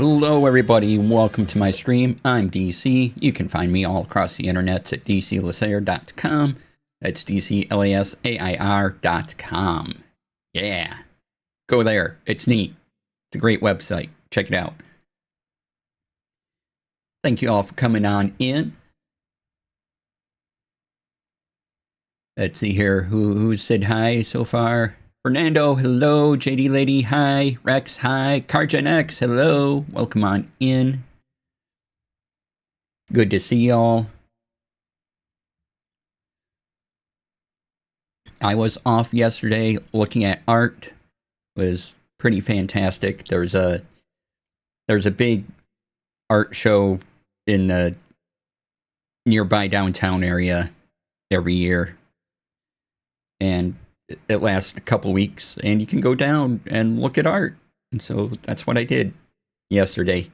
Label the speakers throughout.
Speaker 1: Hello everybody, welcome to my stream. I'm DC. You can find me all across the internet at dclasair.com. That's dclasair.com. Yeah, go there. It's neat. It's a great website. Check it out. Thank you all for coming on in. Let's see here who said hi so far. Fernando, hello. JD Lady, hi. Rex, hi. Cargen X, hello. Welcome on in. Good to see y'all. I was off yesterday looking at art. It was pretty fantastic. There's a big art show in the nearby downtown area every year. And it lasts a couple weeks, and you can go down and look at art. And so that's what I did yesterday.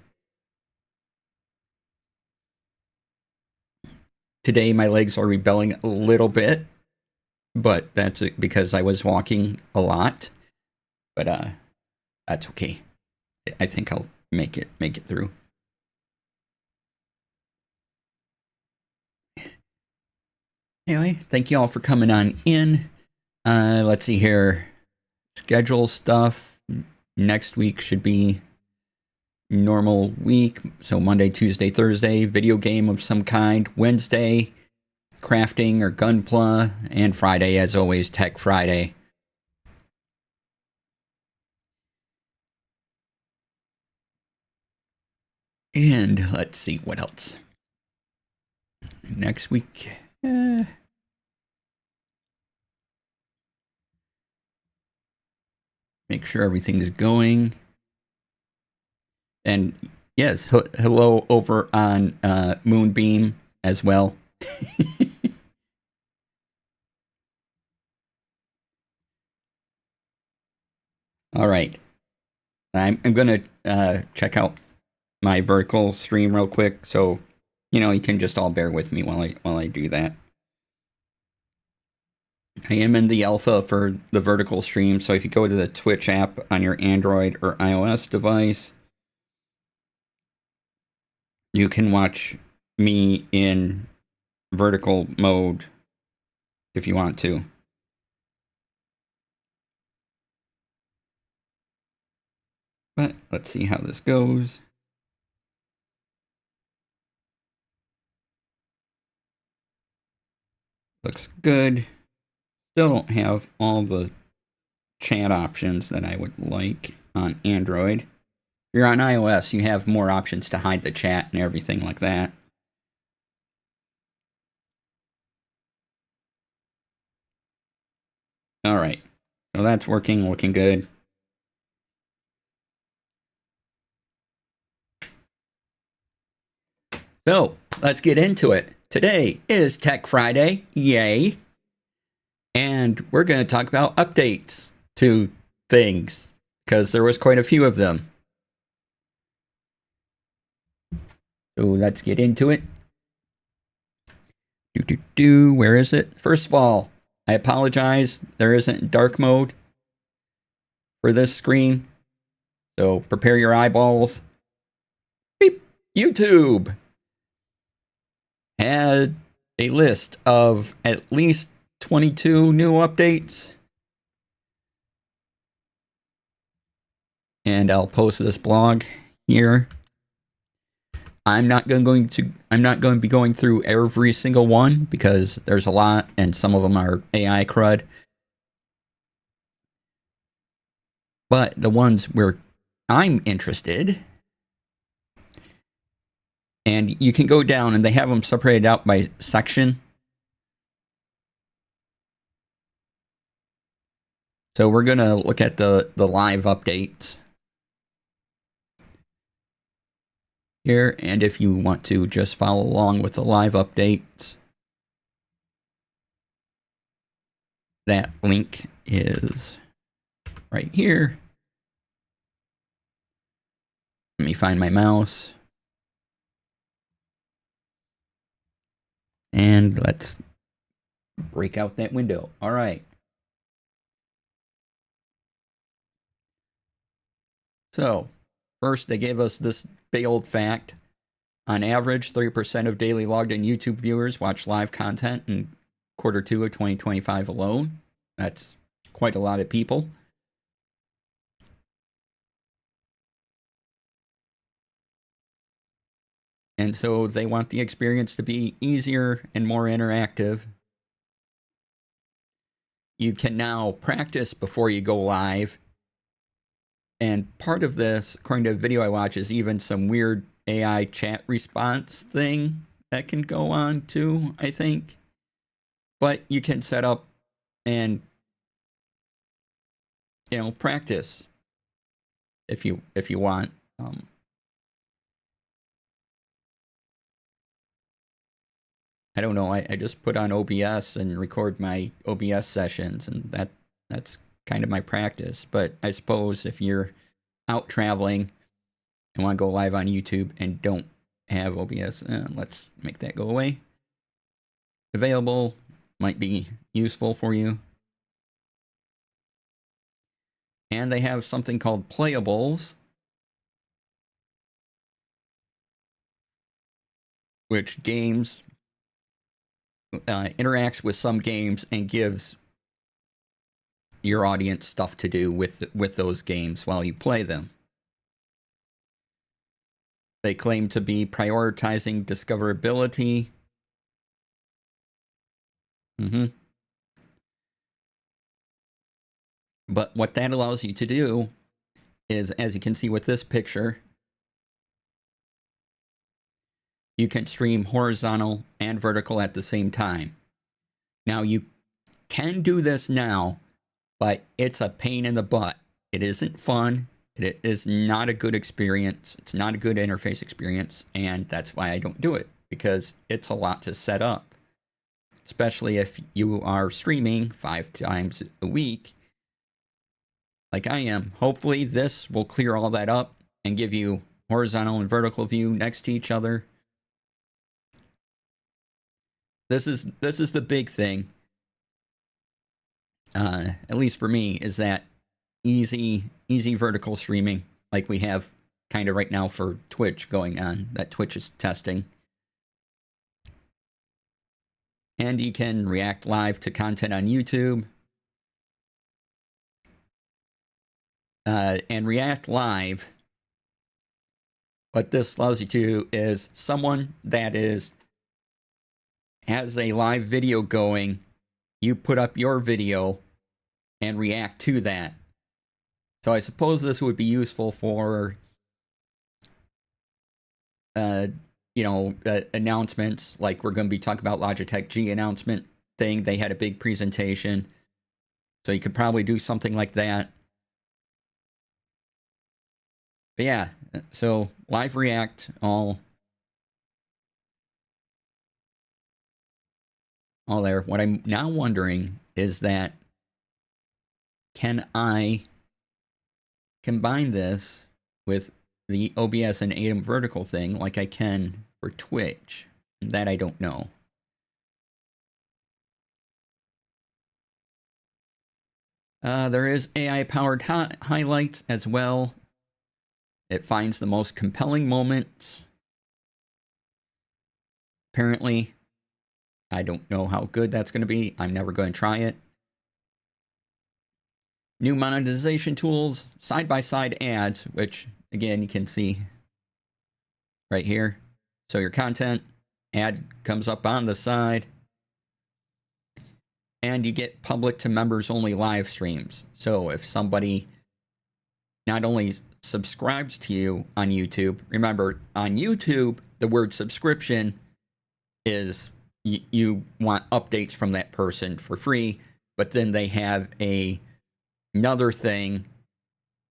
Speaker 1: Today my legs are rebelling a little bit, but that's because I was walking a lot. But that's okay. I think I'll make it through. Anyway, thank you all for coming on in. Let's see here. Schedule stuff. Next week should be normal week. So Monday, Tuesday, Thursday, video game of some kind. Wednesday, crafting or gunpla. And Friday, as always, Tech Friday. And let's see what else. Next week. Make sure everything is going. And yes, hello over on Moonbeam as well. All right. I'm going to check out my vertical stream real quick. So, you can just all bear with me while I do that. I am in the alpha for the vertical stream, so if you go to the Twitch app on your Android or iOS device, you can watch me in vertical mode if you want to. But let's see how this goes. Looks good. Still don't have all the chat options that I would like on Android. If you're on iOS, you have more options to hide the chat and everything like that. All right, so that's working, looking good. So let's get into it. Today is Tech Friday, yay. And we're going to talk about updates to things, because there was quite a few of them. So let's get into it. Where is it? First of all, I apologize. There isn't dark mode for this screen. So prepare your eyeballs. Beep. YouTube had a list of at least 22 new updates. And I'll post this blog here. I'm not going to be going through every single one because there's a lot and some of them are AI crud. But the ones where I'm interested, and you can go down and they have them separated out by section. So we're going to look at the live updates here. And if you want to just follow along with the live updates, that link is right here. Let me find my mouse. And let's break out that window. All right. So First, they gave us this big old fact. On average, 30% of daily logged in YouTube viewers watch live content in quarter two of 2025 alone. That's quite a lot of people. And so they want the experience to be easier and more interactive. You can now practice before you go live. And part of this, according to a video I watch, is even some weird AI chat response thing that can go on too, I think. But you can set up and, practice if you want. I don't know. I just put on OBS and record my OBS sessions, and that's kind of my practice. But I suppose if you're out traveling and want to go live on YouTube and don't have OBS, let's make that go away. Available, might be useful for you. And they have something called playables, which games interacts with some games and gives your audience stuff to do with those games while you play them. They claim to be prioritizing discoverability. But what that allows you to do is, as you can see with this picture, you can stream horizontal and vertical at the same time. Now, you can do this now, but it's a pain in the butt. It isn't fun. It is not a good experience. It's not a good interface experience, and that's why I don't do it, because it's a lot to set up, especially if you are streaming 5 times a week like I am. Hopefully this will clear all that up and give you horizontal and vertical view next to each other. This is the big thing, at least for me, is that easy vertical streaming like we have kind of right now for Twitch going on, that Twitch is testing. And you can react live to content on YouTube. And react live, what this allows you to do is someone that has a live video going, you put up your video and react to that. So I suppose this would be useful for announcements, like we're going to be talking about Logitech G announcement thing. They had a big presentation, so you could probably do something like that. But yeah, so live react all there. What I'm now wondering is that, can I combine this with the OBS and ATEM vertical thing like I can for Twitch? That I don't know. There is AI-powered highlights as well. It finds the most compelling moments. Apparently, I don't know how good that's going to be. I'm never going to try it. New monetization tools, side-by-side ads, which, again, you can see right here. So your content, ad comes up on the side. And you get public to members only live streams. So if somebody not only subscribes to you on YouTube, remember, on YouTube, the word subscription is you want updates from that person for free, but then they have another thing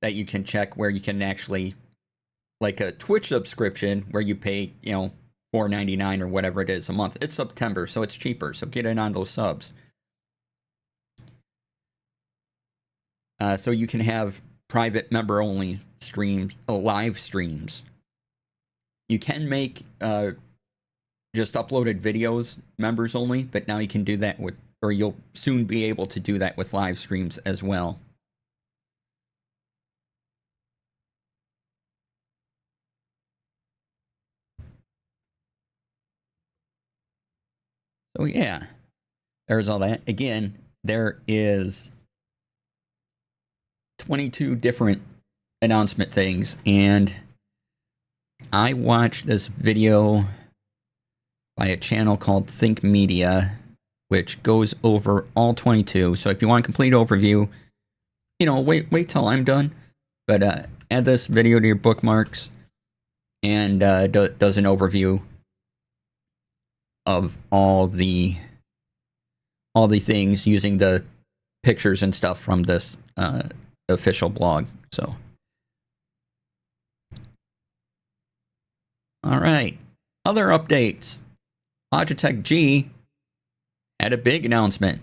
Speaker 1: that you can check where you can actually, like a Twitch subscription where you pay, $4.99 or whatever it is a month. It's September, so it's cheaper. So get in on those subs. So you can have private member-only streams, live streams. You can make just uploaded videos members only, but now you can do that with, or you'll soon be able to do that with live streams as well. So yeah, there's all that. Again, there is 22 different announcement things, and I watched this video by a channel called Think Media, which goes over all 22. So if you want a complete overview, wait till I'm done. But add this video to your bookmarks, and does an overview of all the things using the pictures and stuff from this official blog. So, all right, other updates. Logitech G had a big announcement,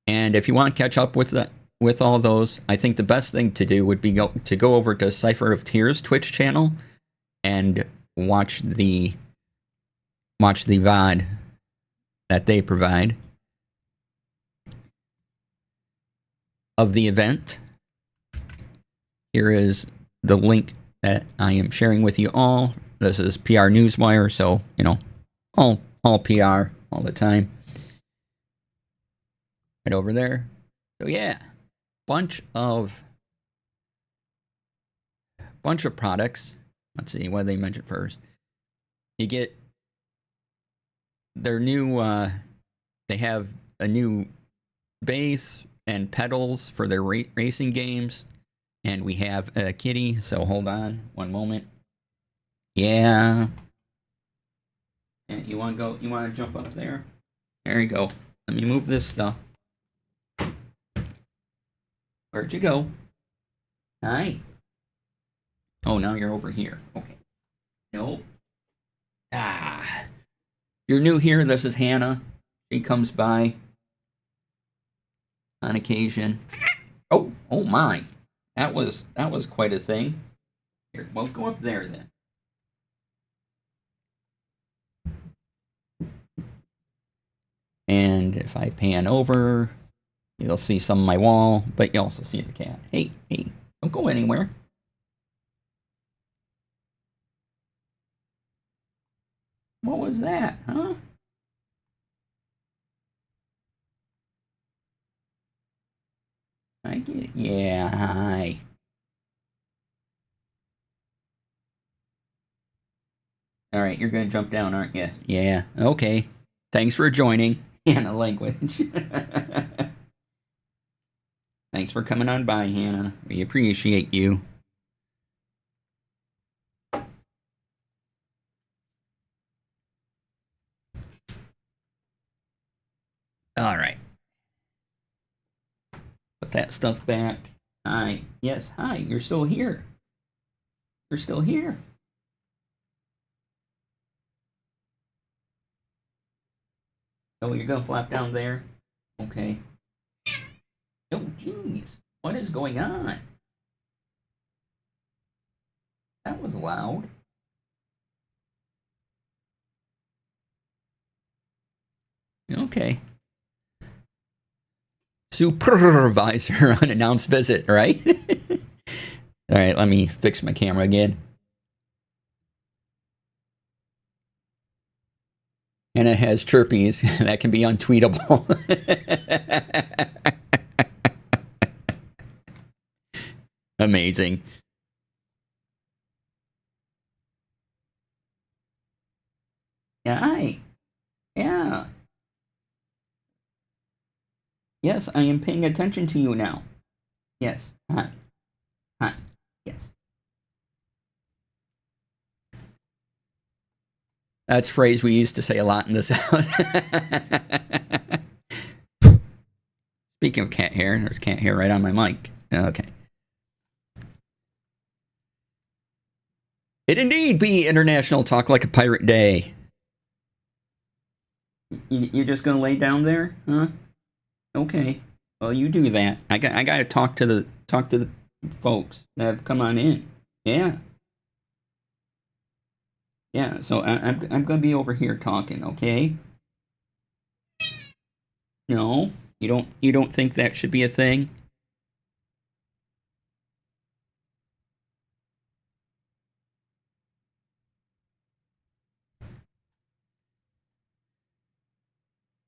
Speaker 1: and if you want to catch up with all those, I think the best thing to do would be to go over to Cipher of Tears Twitch channel and watch the VOD that they provide of the event. Here is the link that I am sharing with you all. This is PR Newswire, so all PR all the time. Right over there. So yeah, bunch of products. Let's see what they mentioned first. You get their new. They have a new base and pedals for their racing games, and we have a kitty. So hold on one moment. Yeah. And you want to go? You want to jump up there? There you go. Let me move this stuff. Where'd you go? Hi. Oh, now you're over here. Okay. Nope. Ah. You're new here. This is Hannah. She comes by on occasion. Oh my. That was quite a thing. Here, well, go up there then. And if I pan over, you'll see some of my wall, but you also see the cat. Hey, don't go anywhere. What was that, huh? I get it. Yeah, hi. All right, you're going to jump down, aren't you? Yeah, okay. Thanks for joining. Hannah language. Thanks for coming on by, Hannah. We appreciate you. All right. Put that stuff back. Hi. Yes, hi. You're still here. You're still here. Oh, you're going to flap down there? Okay. Oh, jeez. What is going on? That was loud. Okay. Supervisor unannounced visit, right? All right, let me fix my camera again. And it has chirpies that can be untweetable. Amazing. Yeah, hi. Yeah. Yes, I am paying attention to you now. Yes. Hi. Hi. Yes. That's a phrase we used to say a lot in this house. Speaking of cat hair, there's cat hair right on my mic. Okay. It indeed be International Talk Like a Pirate Day. You're just gonna lay down there, huh? Okay. Well, you do that. I got to talk to the folks that have come on in. Yeah. Yeah. So I'm gonna be over here talking. Okay. No, you don't think that should be a thing?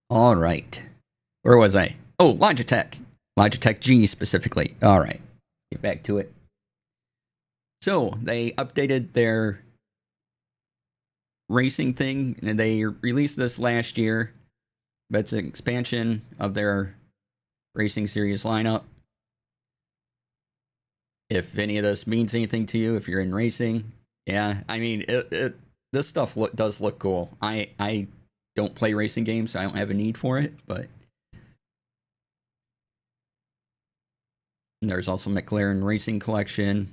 Speaker 1: All right. Where was I? Oh, Logitech. Logitech G specifically. All right. Get back to it. So they updated their racing thing, and they released this last year. But it's an expansion of their racing series lineup. If any of this means anything to you, if you're in racing, yeah, I mean, this stuff does look cool. I don't play racing games, so I don't have a need for it, but there's also McLaren Racing Collection.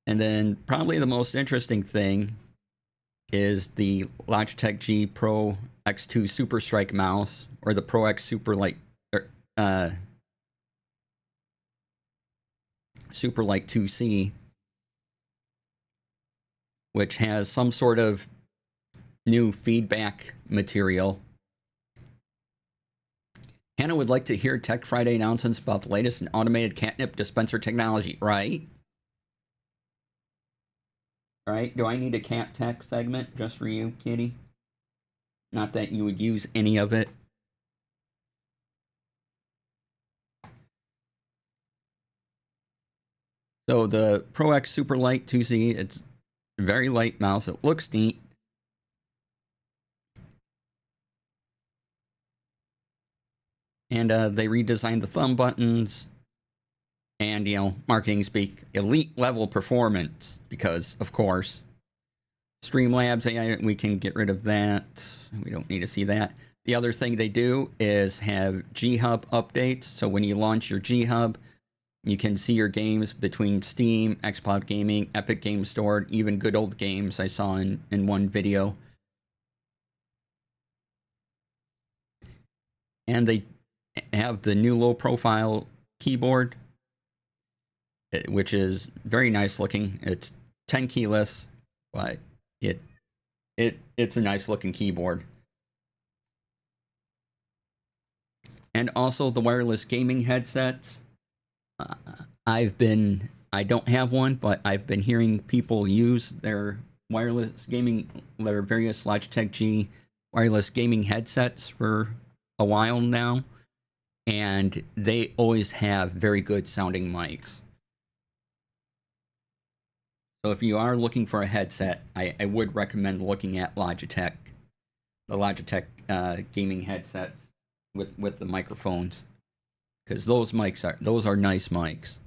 Speaker 1: And then probably the most interesting thing is the Logitech G Pro X2 Super Strike mouse, or the Pro X Super Light, Super Light 2C, which has some sort of new feedback material. Hannah would like to hear Tech Friday announcements about the latest in automated catnip dispenser technology, right? Right? Do I need a cat tech segment just for you, Kitty? Not that you would use any of it. So the Pro X Super Light 2C, it's a very light mouse. It looks neat. And they redesigned the thumb buttons. And, you know, marketing speak, elite level performance. Because, of course, Streamlabs, we can get rid of that. We don't need to see that. The other thing they do is have G-Hub updates. So when you launch your G-Hub, you can see your games between Steam, xCloud Gaming, Epic Games Store, even good old games I saw in one video. And they have the new low-profile keyboard, which is very nice looking. It's 10 keyless, but it's a nice looking keyboard. And also the wireless gaming headsets. I don't have one, but I've been hearing people use their wireless gaming, their various Logitech G wireless gaming headsets for a while now, and they always have very good sounding mics. So if you are looking for a headset, I would recommend looking at Logitech, the Logitech gaming headsets with the microphones, because those are nice mics.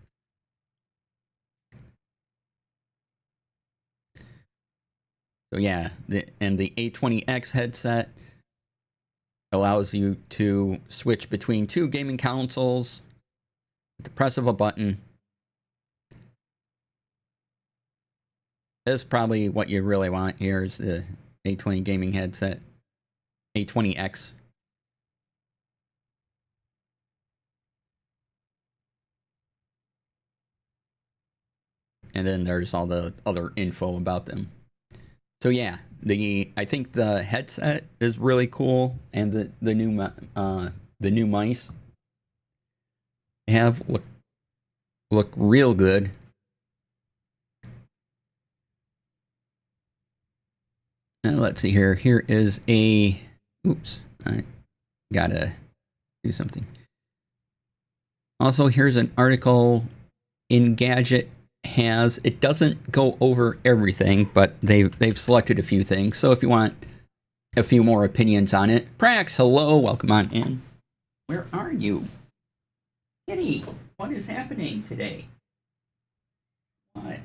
Speaker 1: So yeah, the A20X headset allows you to switch between two gaming consoles with the press of a button. That's probably what you really want here is the A20 gaming headset, A20X. And then there's all the other info about them. So yeah, I think the headset is really cool, and the new mice have look real good. Now let's see here. Here is a. Oops, I gotta do something. Also, here's an article Engadget has. It doesn't go over everything, but they've selected a few things. So if you want a few more opinions on it, Prax, hello, welcome on in. Where are you, Kitty? What is happening today? What?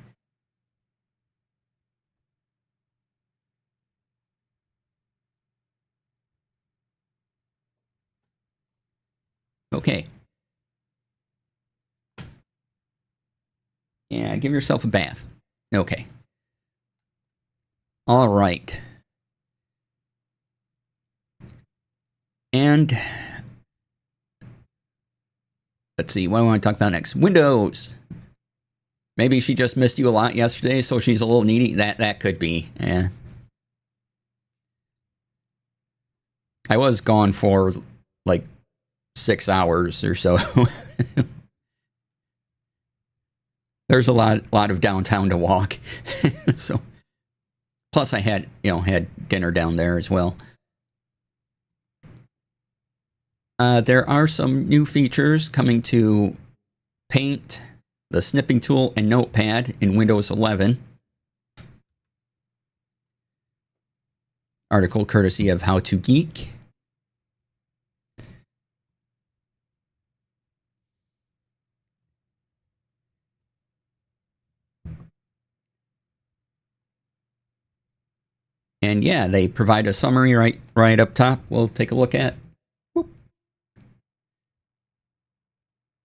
Speaker 1: Okay. Yeah, give yourself a bath. Okay. All right. And let's see, what do I want to talk about next? Windows. Maybe she just missed you a lot yesterday, so she's a little needy. That could be. Yeah. I was gone for like 6 hours or so. There's a lot of downtown to walk. So Plus, I had dinner down there as well. There are some new features coming to Paint, the snipping tool, and Notepad in Windows 11. Article courtesy of How to Geek. And yeah, they provide a summary right up top. We'll take a look at. Whoop.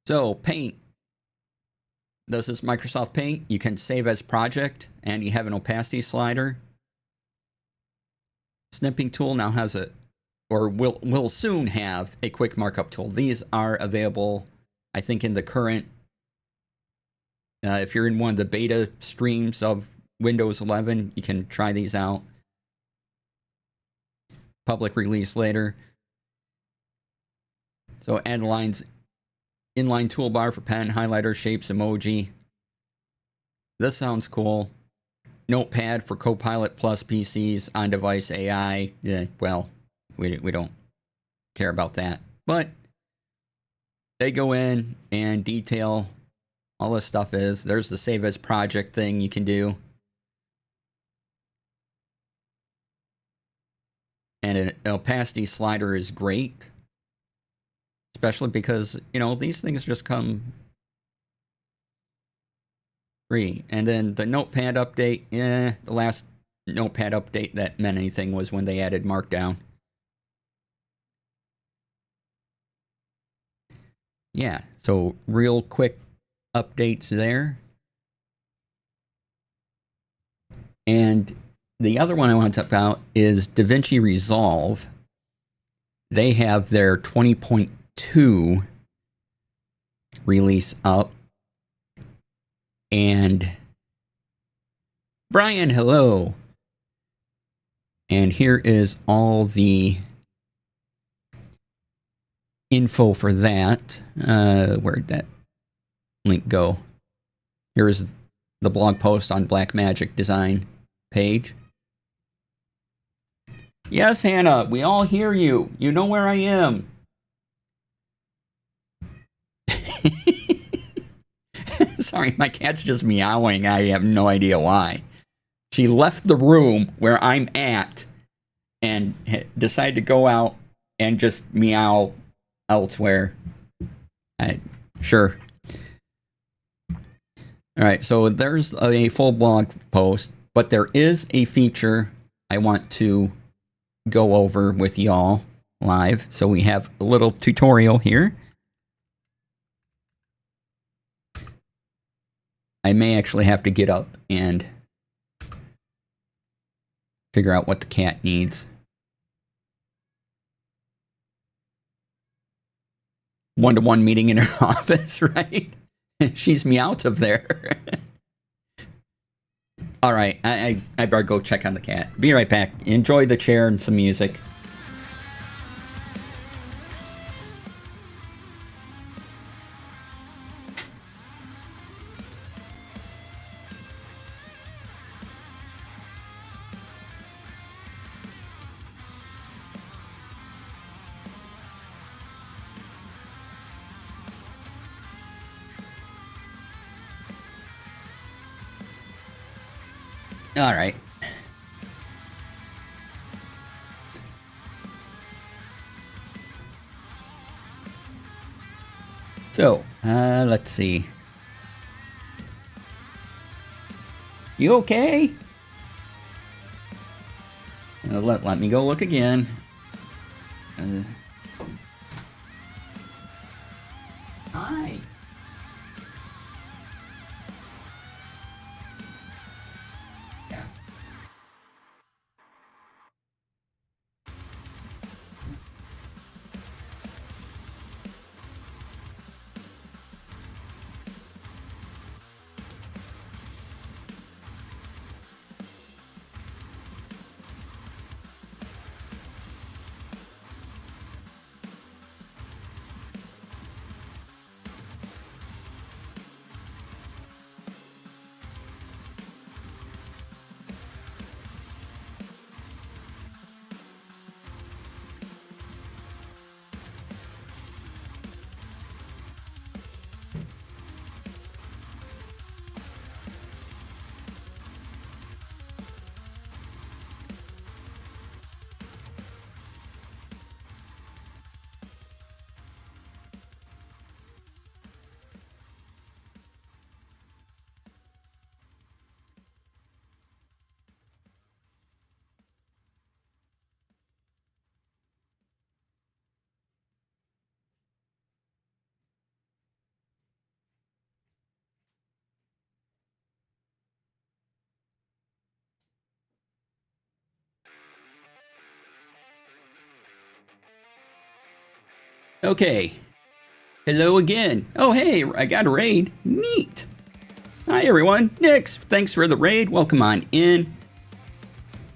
Speaker 1: So Paint. This is Microsoft Paint. You can save as project, and you have an opacity slider. Snipping tool now has will soon have a quick markup tool. These are available, I think, in the current. If you're in one of the beta streams of Windows 11, you can try these out. Public release later. So add lines, inline toolbar for pen, highlighter, shapes, emoji. This sounds cool. Notepad for Copilot Plus PCs, on-device AI. Yeah, well, we don't care about that. But they go in and detail all this stuff is. There's the save as project thing you can do. And an opacity slider is great. Especially because, these things just come free. And then the Notepad update, the last Notepad update that meant anything was when they added Markdown. Yeah, so real quick updates there. And the other one I want to talk about is DaVinci Resolve. They have their 20.2 release up. And Brian, hello. And here is all the info for that. Where'd that link go? Here is the blog post on Blackmagic Design page. Yes, Hannah, we all hear you. You know where I am. Sorry, my cat's just meowing. I have no idea why. She left the room where I'm at and decided to go out and just meow elsewhere. Sure. All right, so there's a full blog post, but there is a feature I want to go over with y'all live. So we have a little tutorial here. I may actually have to get up and figure out what the cat needs. One-to-one meeting in her office, right? She's me out of there. All right, I better go check on the cat. Be right back. Enjoy the chair and some music. All right. So, let's see. You okay? Let me go look again. Hi. Yeah. Okay. Hello again. Oh, hey, I got a raid. Neat. Hi, everyone. Nix, thanks for the raid. Welcome on in.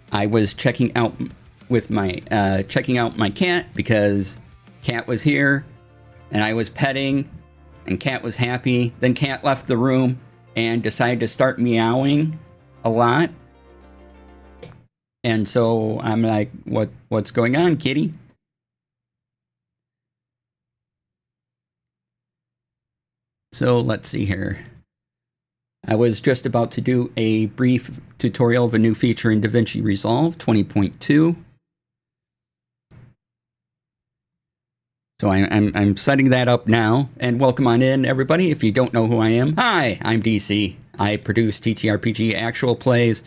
Speaker 1: I was checking out my cat because Cat was here and I was petting and Cat was happy. Then Cat left the room and decided to start meowing a lot. And so I'm like, what's going on, kitty? So let's see here. I was just about to do a brief tutorial of a new feature in DaVinci Resolve 20.2. So I'm setting that up now, and welcome on in, everybody. If you don't know who I am, hi, I'm DC. I produce TTRPG actual plays,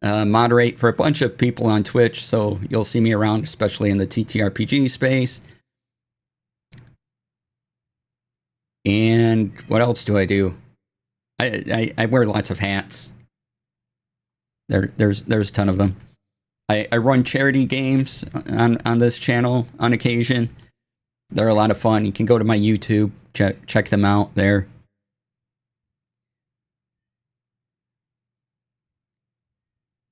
Speaker 1: moderate for a bunch of people on Twitch, so you'll see me around, especially in the TTRPG space. And what else do I do? I wear lots of hats. There's a ton of them. I run charity games on this channel on occasion. They're a lot of fun. You can go to my YouTube, check them out there.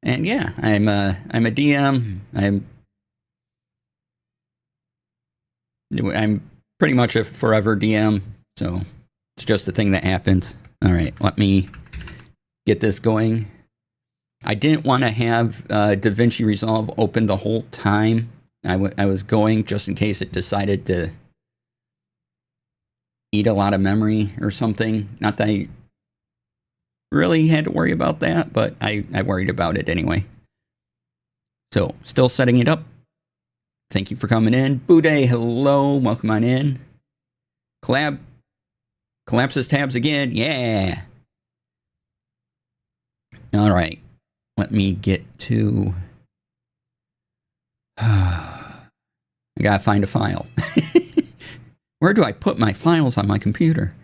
Speaker 1: And yeah, I'm a DM. I'm pretty much a forever DM, so it's just a thing that happens. All right, let me get this going. I didn't want to have DaVinci Resolve open the whole time I was going, just in case it decided to eat a lot of memory or something. Not that I really had to worry about that, but I worried about it anyway. So, still setting it up. Thank you for coming in. Boudet, hello, welcome on in. Collapses tabs again, yeah. All right, let me get to... I gotta find a file. Where do I put my files on my computer?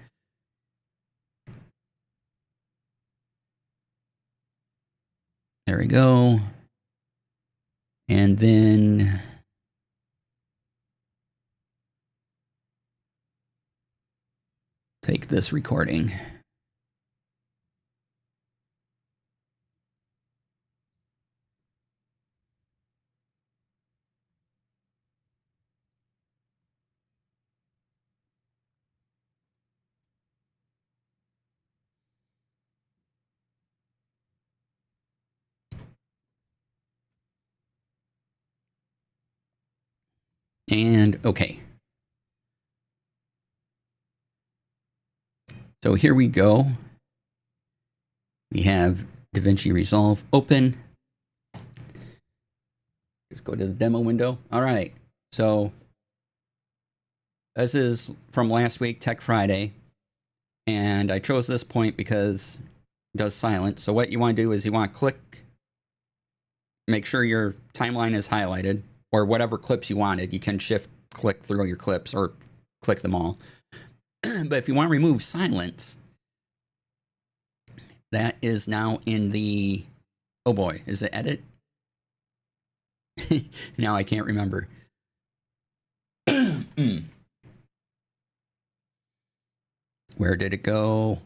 Speaker 1: There we go. And then... take this recording. And okay. So here we go. We have DaVinci Resolve open. Just go to the demo window. All right. So this is from last week, Tech Friday. And I chose this point because it does silent. So what you want to do is you want to click, make sure your timeline is highlighted, or whatever clips you wanted. You can shift click through your clips or click them all. But if you want to remove silence, that is now in the, oh boy, is it edit? Now I can't remember. Where did it go?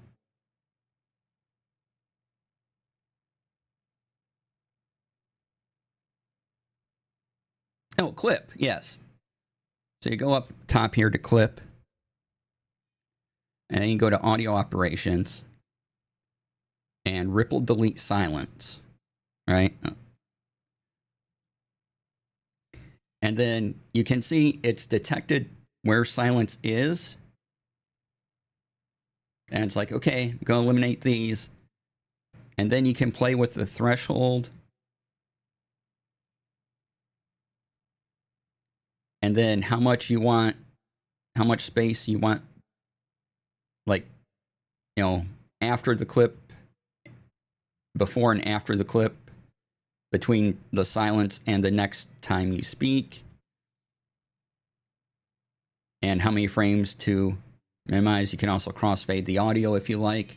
Speaker 1: Oh, clip, yes. So you go up top here to clip. And then you go to audio operations. And ripple delete silence. Right? And then you can see it's detected where silence is. And it's like, okay, I'm going to eliminate these. And then you can play with the threshold. And then how much you want, how much space you want, like, you know, after the clip, before and after the clip, between the silence and the next time you speak. And how many frames to minimize. You can also crossfade the audio if you like.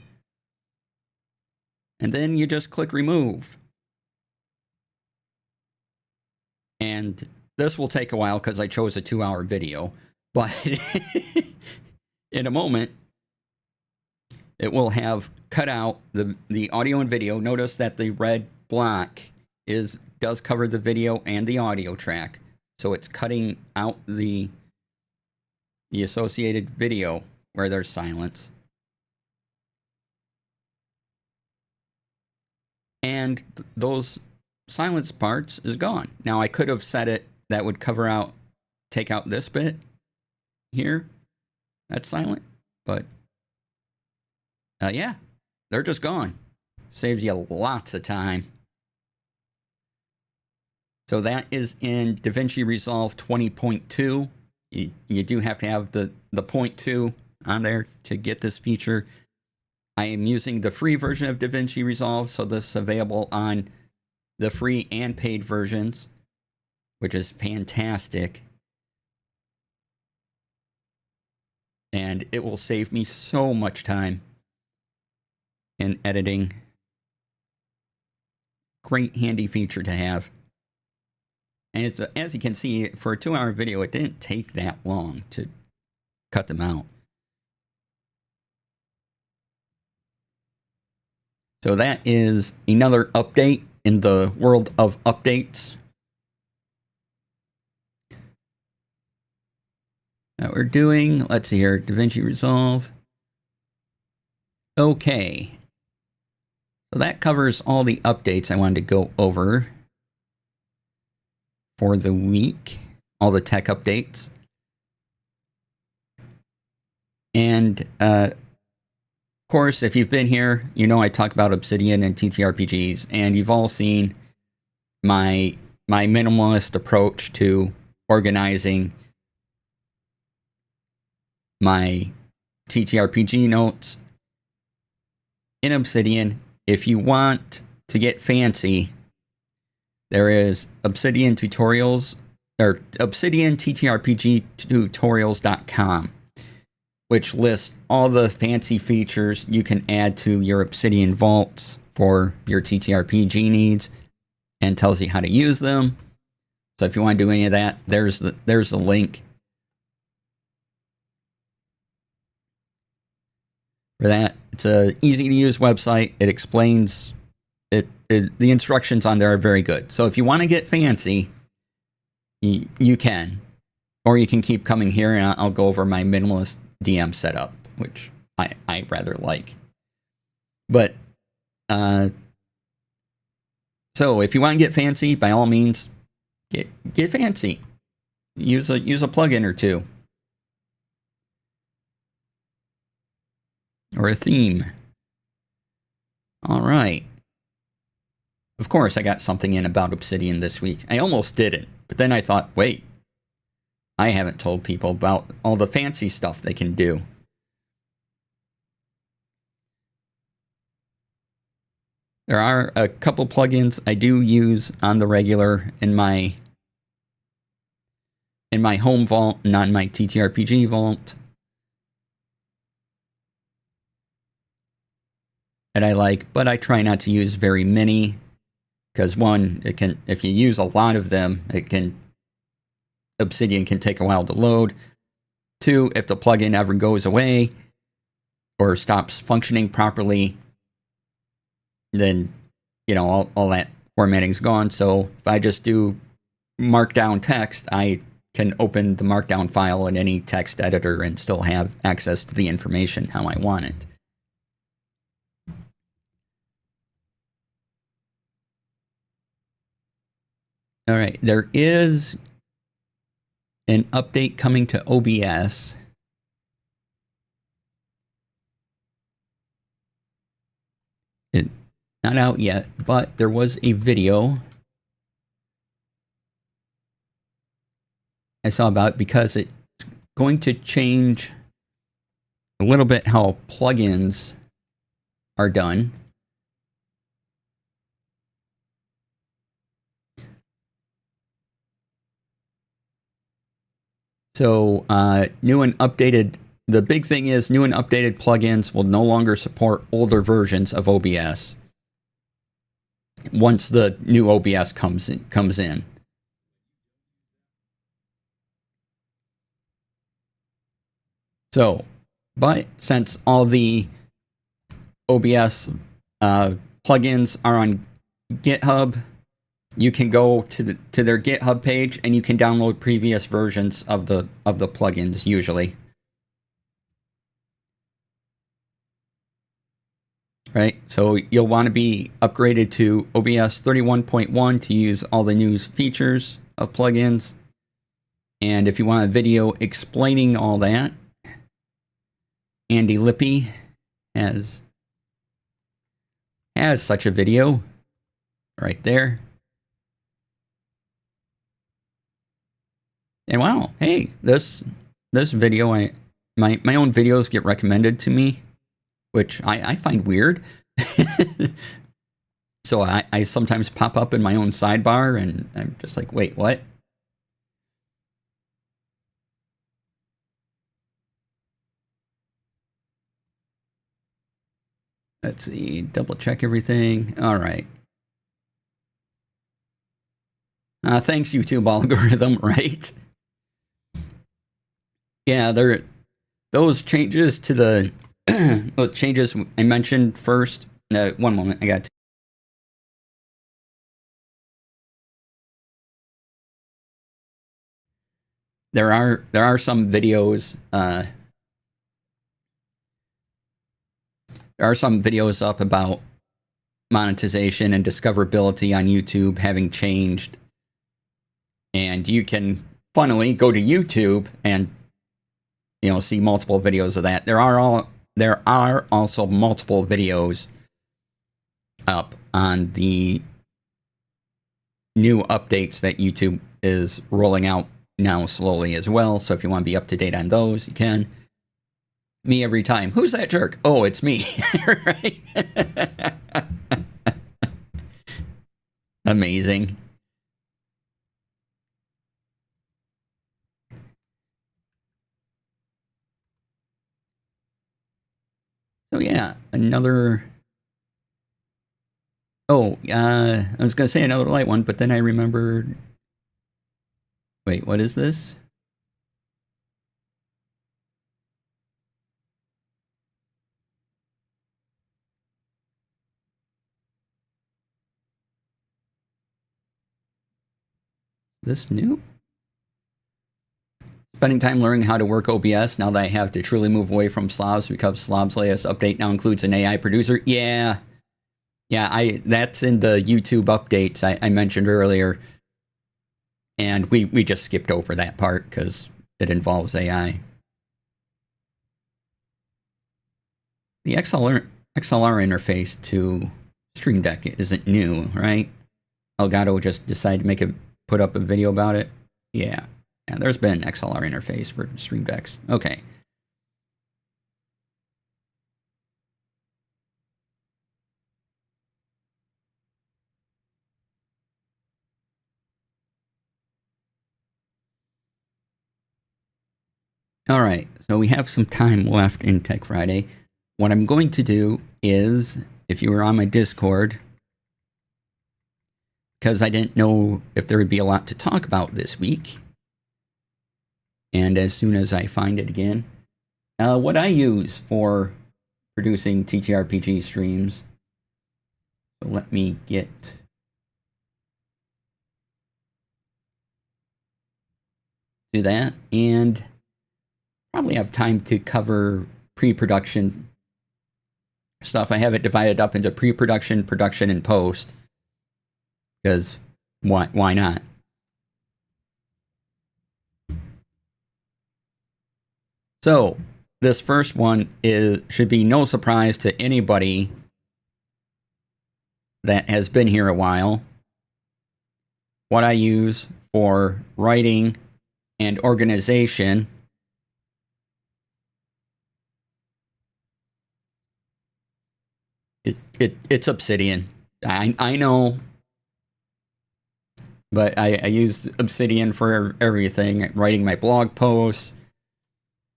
Speaker 1: And then you just click remove. And this will take a while because I chose a 2-hour video. But in a moment, it will have cut out the audio and video. Notice that the red block does cover the video and the audio track. So it's cutting out the associated video where there's silence. And those silence parts is gone. Now I could have set it that would take out this bit here. That's silent, but yeah, they're just gone. Saves you lots of time. So that is in DaVinci Resolve 20.2. You do have to have the 0.2 on there to get this feature. I am using the free version of DaVinci Resolve, so this is available on the free and paid versions, which is fantastic. And it will save me so much time in editing. Great handy feature to have. And as you can see, for a 2-hour video, it didn't take that long to cut them out. So that is another update in the world of updates that we're doing. Let's see here, DaVinci Resolve. Okay. So that covers all the updates I wanted to go over for the week, all the tech updates. And of course, if you've been here, you know I talk about Obsidian and TTRPGs, and you've all seen my minimalist approach to organizing my TTRPG notes in Obsidian. If you want to get fancy, there is Obsidian tutorials, or Obsidian TTRPG tutorials.com, which lists all the fancy features you can add to your Obsidian vaults for your TTRPG needs, and tells you how to use them. So if you want to do any of that, there's the link for that. It's a easy to use website. It explains it. The instructions on there are very good. So if you want to get fancy, you can, or you can keep coming here and I'll go over my minimalist DM setup, which I rather like. But so if you want to get fancy, by all means, get fancy. Use a plugin or two, or a theme. All right. Of course, I got something in about Obsidian this week. I almost didn't, but then I thought, wait, I haven't told people about all the fancy stuff they can do. There are a couple plugins I do use on the regular in my home vault, not in my TTRPG vault, that I like, but I try not to use very many. Because one, if you use a lot of them, Obsidian can take a while to load. Two, if the plugin ever goes away or stops functioning properly, then, all that formatting's gone. So if I just do markdown text, I can open the markdown file in any text editor and still have access to the information how I want it. All right, there is an update coming to OBS. It's not out yet, but there was a video I saw about it because it's going to change a little bit how plugins are done. So new and updated, the big thing is new and updated plugins will no longer support older versions of OBS once the new OBS comes in. So, but since all the OBS plugins are on GitHub, you can go to their GitHub page and you can download previous versions of the plugins usually. Right? So you'll want to be upgraded to OBS 31.1 to use all the new features of plugins. And if you want a video explaining all that, Andy Lippy has such a video right there. And wow, hey, this video, my own videos get recommended to me, which I find weird. So I sometimes pop up in my own sidebar and I'm just like, wait, what? Let's see, double check everything. All right. Thanks, YouTube algorithm, right? Yeah, those changes to the changes I mentioned first. One moment, I got to. There are some videos. There are some videos up about monetization and discoverability on YouTube having changed, and you can funnily go to YouTube and see multiple videos of that. There are also multiple videos up on the new updates that YouTube is rolling out now slowly as well. So if you want to be up to date on those, you can. Me every time. Who's that jerk? Oh, it's me. Right? Amazing. So yeah, another. Oh, I was going to say another light one, but then I remembered. Wait, what is this? This new? Spending time learning how to work OBS now that I have to truly move away from slobs because slobs latest update now includes an AI producer. Yeah, that's in the YouTube updates I mentioned earlier, and we just skipped over that part because it involves AI. The XLR interface to Stream Deck isn't new, right? Elgato just decided to put up a video about it. Yeah, there's been an XLR interface for Stream Decks. Okay. All right, so we have some time left in Tech Friday. What I'm going to do is, if you were on my Discord, because I didn't know if there would be a lot to talk about this week, and as soon as I find it again, what I use for producing TTRPG streams. So let me get to that, and probably have time to cover pre-production stuff. I have it divided up into pre-production, production, and post, because why not? So this first one should be no surprise to anybody that has been here a while. What I use for writing and organization it's Obsidian. I know, but I use Obsidian for everything. Writing my blog posts,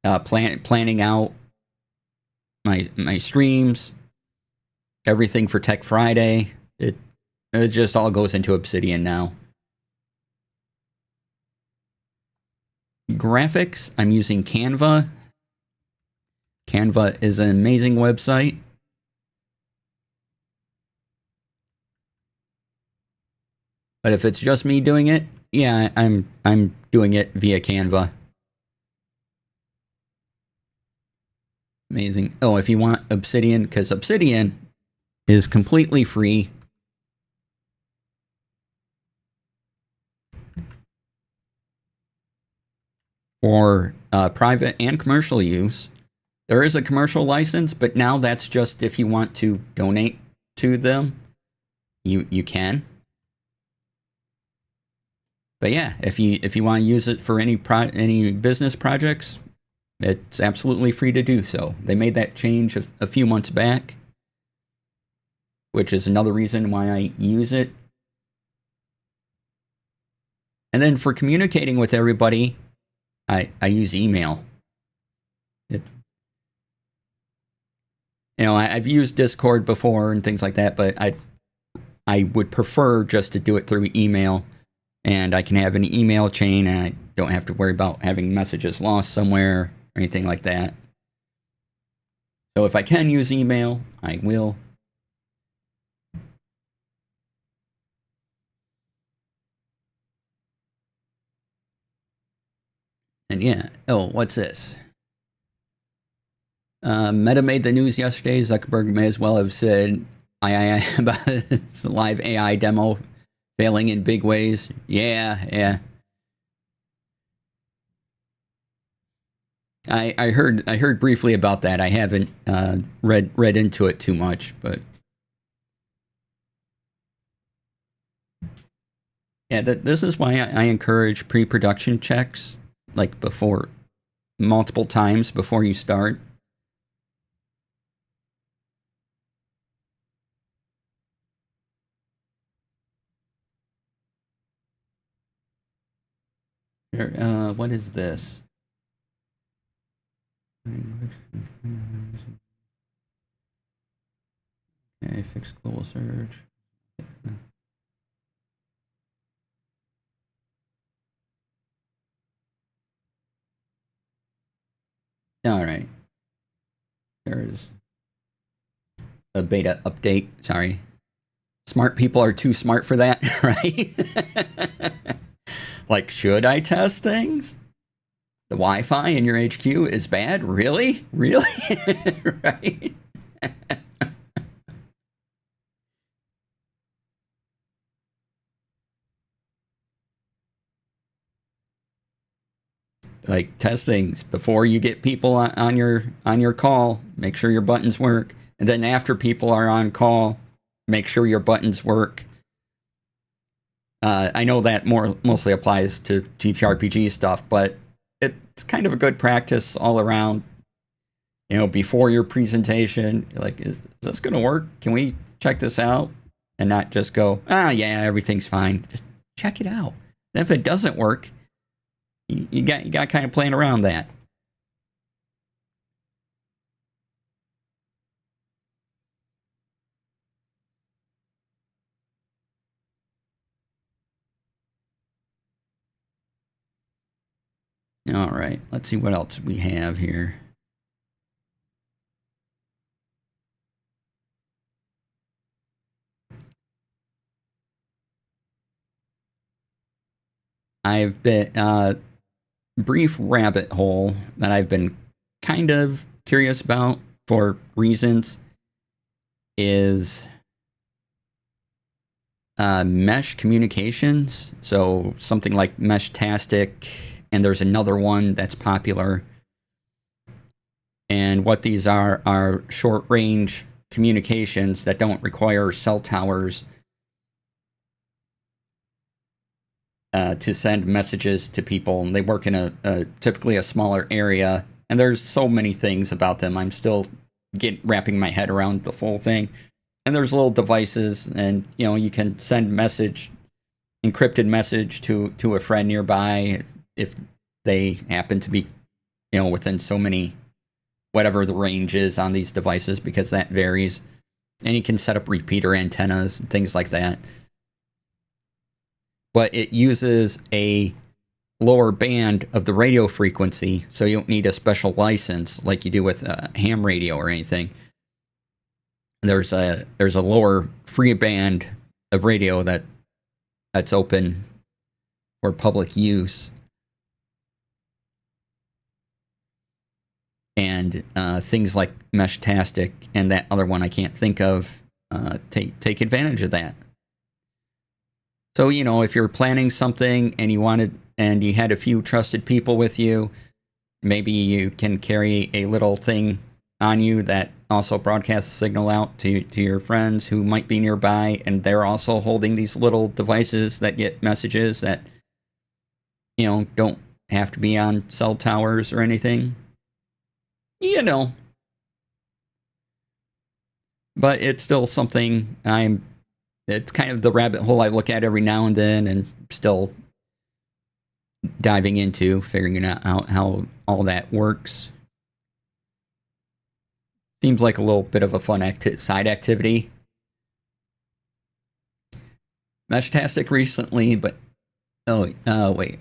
Speaker 1: planning out my streams, everything for Tech Friday. It just all goes into Obsidian now. Graphics, I'm using Canva. Canva is an amazing website. But if it's just me doing it, yeah, I'm doing it via Canva. Amazing. Oh, if you want Obsidian, because Obsidian is completely free. For private and commercial use. There is a commercial license, but now that's just if you want to donate to them, you can. But yeah, if you want to use it for any business projects, it's absolutely free to do so. They made that change a few months back, which is another reason why I use it. And then for communicating with everybody, I use email. I've used Discord before and things like that, but I would prefer just to do it through email, and I can have an email chain, and I don't have to worry about having messages lost somewhere or anything like that. So if I can use email, I will. And yeah, what's this? Meta made the news yesterday. Zuckerberg may as well have said about it's a live AI demo failing in big ways. Yeah. I heard briefly about that. I haven't read into it too much, but yeah, this is why I encourage pre-production checks, like multiple times before you start. What is this? Okay, fix global search. All right. There's a beta update. Sorry. Smart people are too smart for that, right? Like, should I test things? The Wi-Fi in your HQ is bad? Really? Right? Like, test things before you get people on your call. Make sure your buttons work, and then after people are on call, make sure your buttons work. I know that mostly applies to TTRPG stuff, but it's kind of a good practice all around. Before your presentation, you're like, is this going to work? Can we check this out? And not just go, yeah, everything's fine. Just check it out. And if it doesn't work, you got kind of playing around that. All right, let's see what else we have here. I've been brief rabbit hole that I've been kind of curious about for reasons is mesh communications. So something like Meshtastic, and there's another one that's popular. And what these are short range communications that don't require cell towers to send messages to people. And they work in a typically a smaller area. And there's so many things about them. I'm still wrapping my head around the full thing. And there's little devices, and you can send encrypted message to a friend nearby if they happen to be within so many, whatever the range is on these devices, because that varies. And you can set up repeater antennas and things like that. But it uses a lower band of the radio frequency, so you don't need a special license like you do with ham radio or anything. There's a lower free band of radio that's open for public use. And things like Meshtastic and that other one I can't think of take advantage of that. So, you know, if you're planning something and you had a few trusted people with you, maybe you can carry a little thing on you that also broadcasts a signal out to your friends who might be nearby, and they're also holding these little devices that get messages that, you know, don't have to be on cell towers or anything. You know. But it's still something it's kind of the rabbit hole I look at every now and then, and still diving into, figuring out how all that works. Seems like a little bit of a fun side activity. Meshtastic recently, but wait.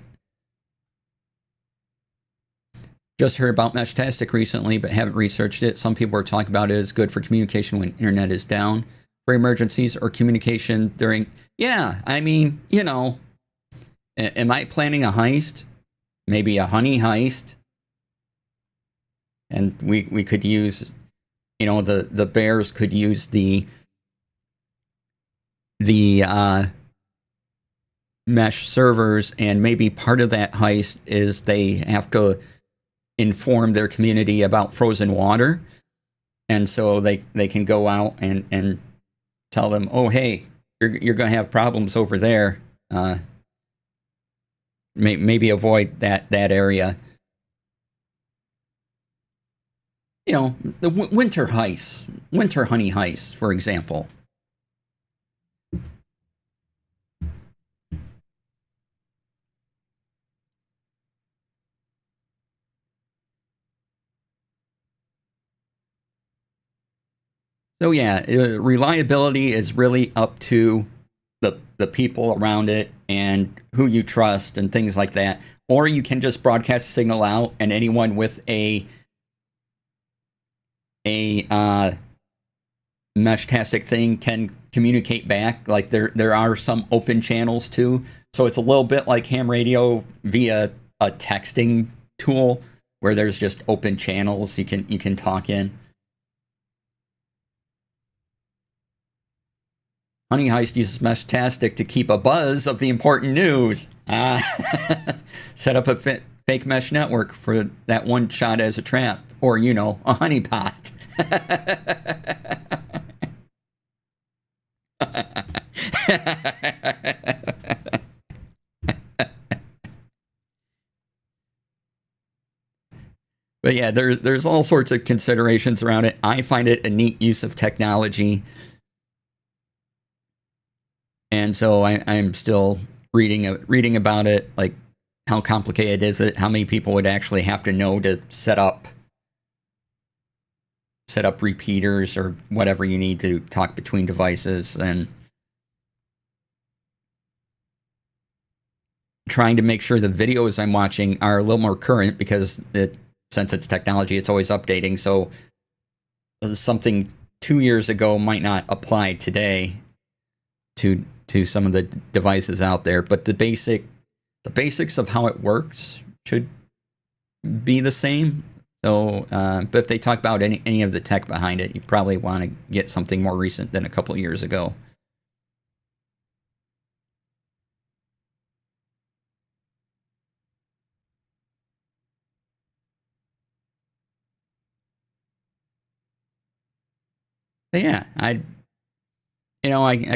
Speaker 1: Just heard about Meshtastic recently, but haven't researched it. Some people are talking about it as good for communication when internet is down, for emergencies, or communication during... Yeah, I mean, you know, am I planning a heist? Maybe a honey heist? And we could use, you know, the bears could use the mesh servers, and maybe part of that heist is they have to inform their community about frozen water, and so they can go out and tell them, oh hey, you're gonna have problems over there, maybe avoid that area. You know, the winter honey heist, for example. So yeah, reliability is really up to the people around it and who you trust and things like that. Or you can just broadcast a signal out, and anyone with a Meshtastic thing can communicate back. Like there are some open channels too. So it's a little bit like ham radio via a texting tool where there's just open channels you can talk in. Honey Heist uses Meshtastic to keep a buzz of the important news. Set up a fake mesh network for that one shot as a trap, or, you know, a honeypot. But yeah, there's all sorts of considerations around it. I find it a neat use of technology. And so I'm still reading about it, like how complicated is it? How many people would actually have to know to set up repeaters or whatever you need to talk between devices, and trying to make sure the videos I'm watching are a little more current, because since it's technology, it's always updating. So something 2 years ago might not apply today to some of the devices out there, but the basics of how it works should be the same. So, but if they talk about any of the tech behind it, you probably want to get something more recent than a couple of years ago. But yeah, I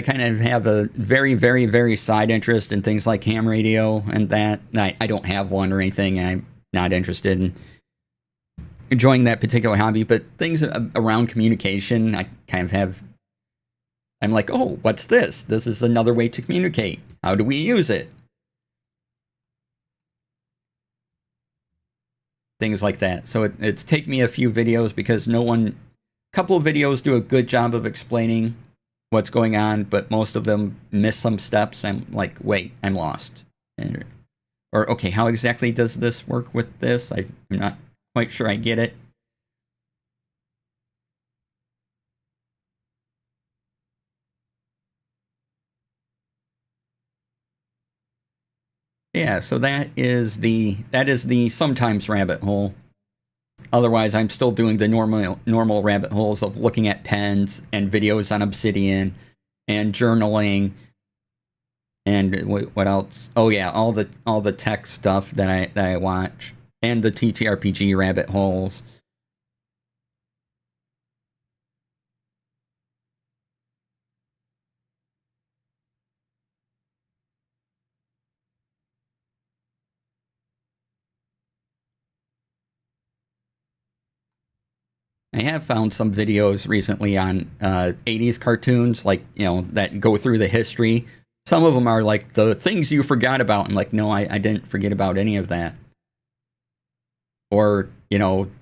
Speaker 1: kind of have a very, very, very side interest in things like ham radio and that. I don't have one or anything. I'm not interested in enjoying that particular hobby, but things around communication, I kind of have. I'm like, oh, what's this? This is another way to communicate. How do we use it? Things like that. So it's taken me a few videos, because a couple of videos do a good job of explaining what's going on, but most of them miss some steps. I'm like, wait, I'm lost. Or, okay, how exactly does this work with this? I'm not quite sure I get it. Yeah, so that is the sometimes rabbit hole. Otherwise, I'm still doing the normal rabbit holes of looking at pens and videos on Obsidian and journaling and what else? Oh yeah, all the tech stuff that I watch and the TTRPG rabbit holes. I have found some videos recently on 80s cartoons, like, that go through the history. Some of them are like the things you forgot about. I'm like, no, I didn't forget about any of that. Or,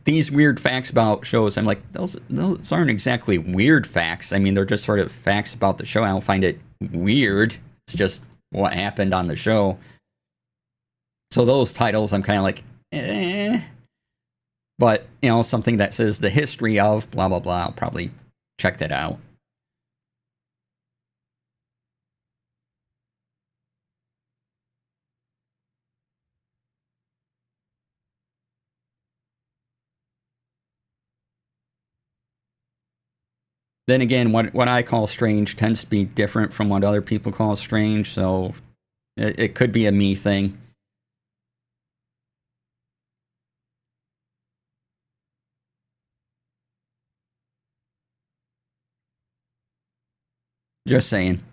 Speaker 1: these weird facts about shows. I'm like, those aren't exactly weird facts. I mean, they're just sort of facts about the show. I don't find it weird. It's just what happened on the show. So those titles, I'm kind of like, eh. But, something that says the history of blah, blah, blah, I'll probably check that out. Then again, what I call strange tends to be different from what other people call strange, so it could be a me thing. Just saying.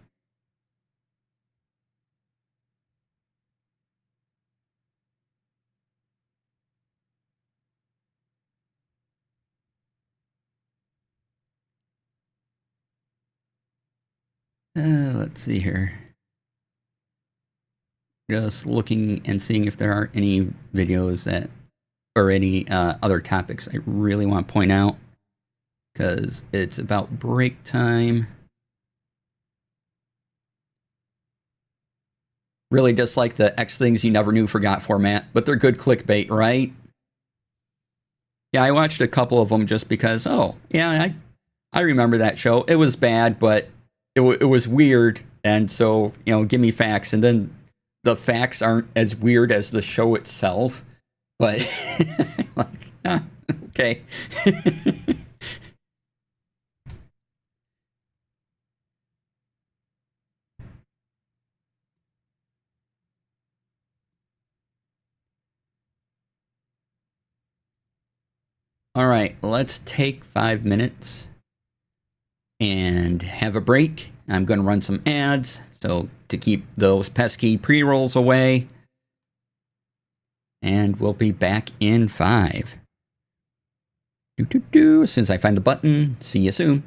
Speaker 1: Let's see here. Just looking and seeing if there are any videos that, or any other topics I really want to point out, because it's about break time. Really dislike the X things you never knew forgot format, but they're good clickbait, right? Yeah, I watched a couple of them just because, oh, yeah, I remember that show. It was bad, but it was weird. And so, give me facts. And then the facts aren't as weird as the show itself. But, like, okay. All right, let's take 5 minutes and have a break. I'm going to run some ads, so to keep those pesky pre-rolls away. And we'll be back in 5. As soon as I find the button. See you soon.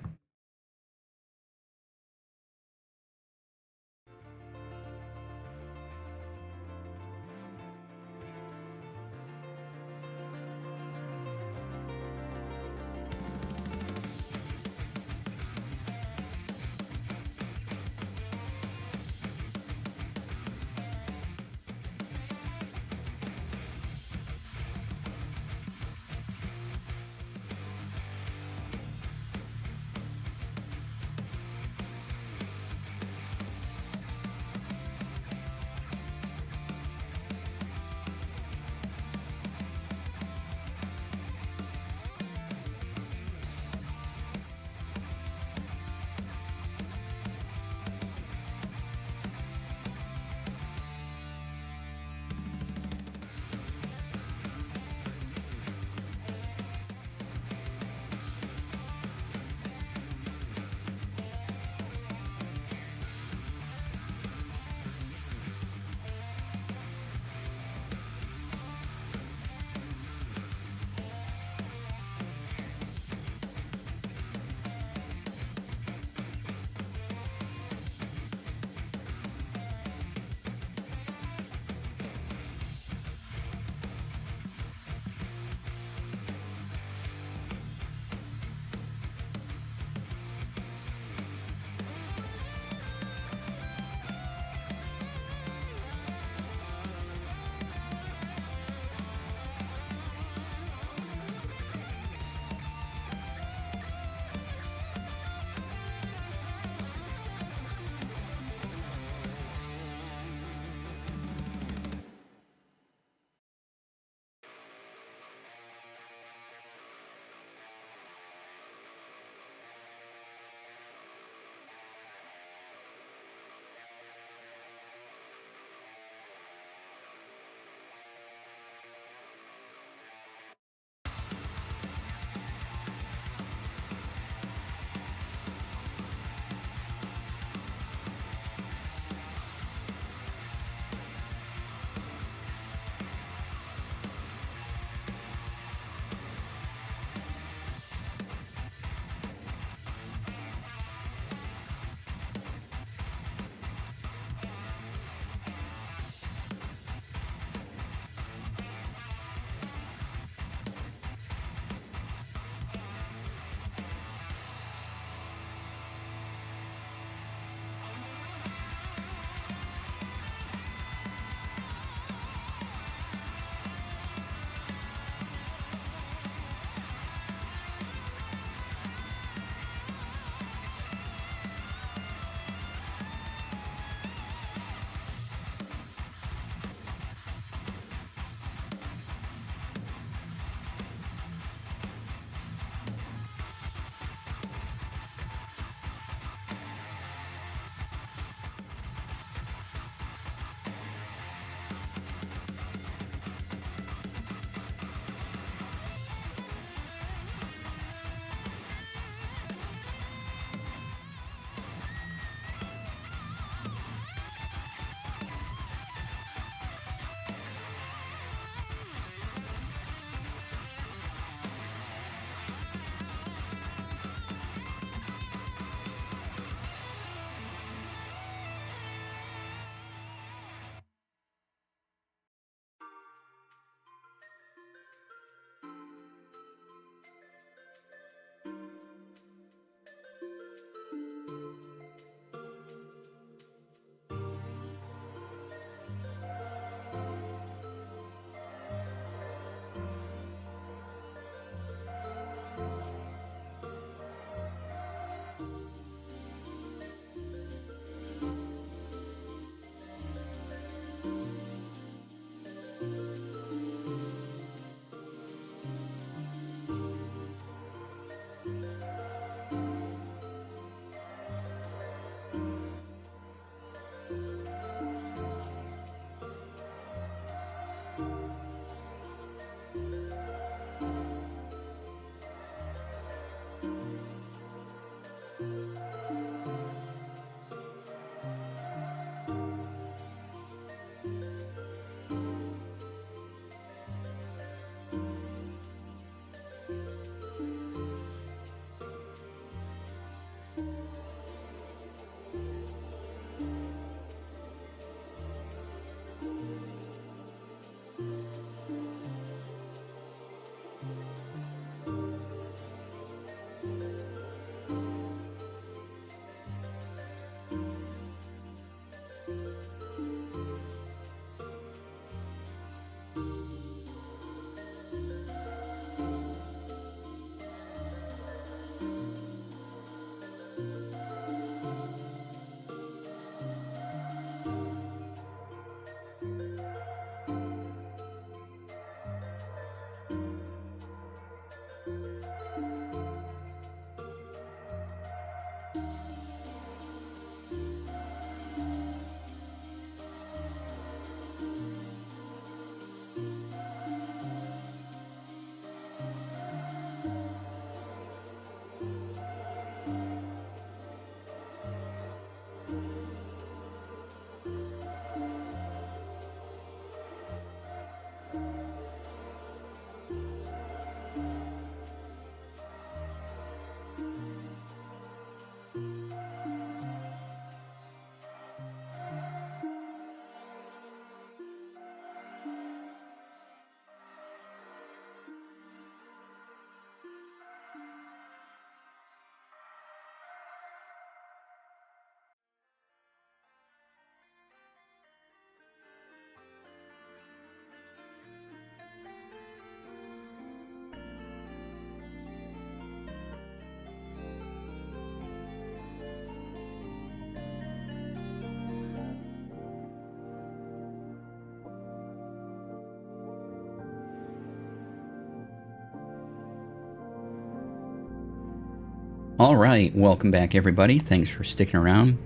Speaker 1: All right, welcome back everybody. Thanks for sticking around.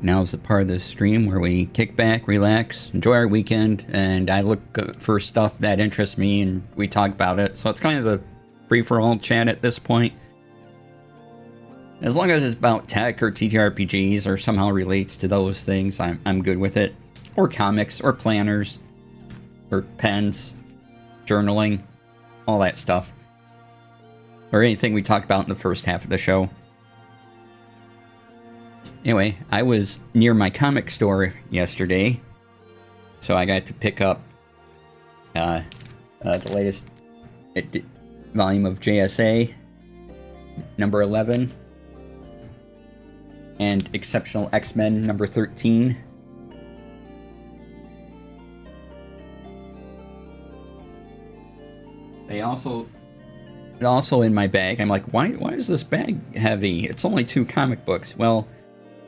Speaker 1: Now's the part of the stream where we kick back, relax, enjoy our weekend, and I look for stuff that interests me and we talk about it. So it's kind of a free-for-all chat at this point. As long as it's about tech or TTRPGs or somehow relates to those things, I'm good with it. Or comics, or planners, or pens, journaling, all that stuff. Or anything we talked about in the first half of the show. Anyway, I was near my comic store yesterday, so I got to pick up the latest volume of JSA, number 11, and Exceptional X-Men, number 13. They also in my bag, I'm like, why is this bag heavy? It's only 2 comic books. Well,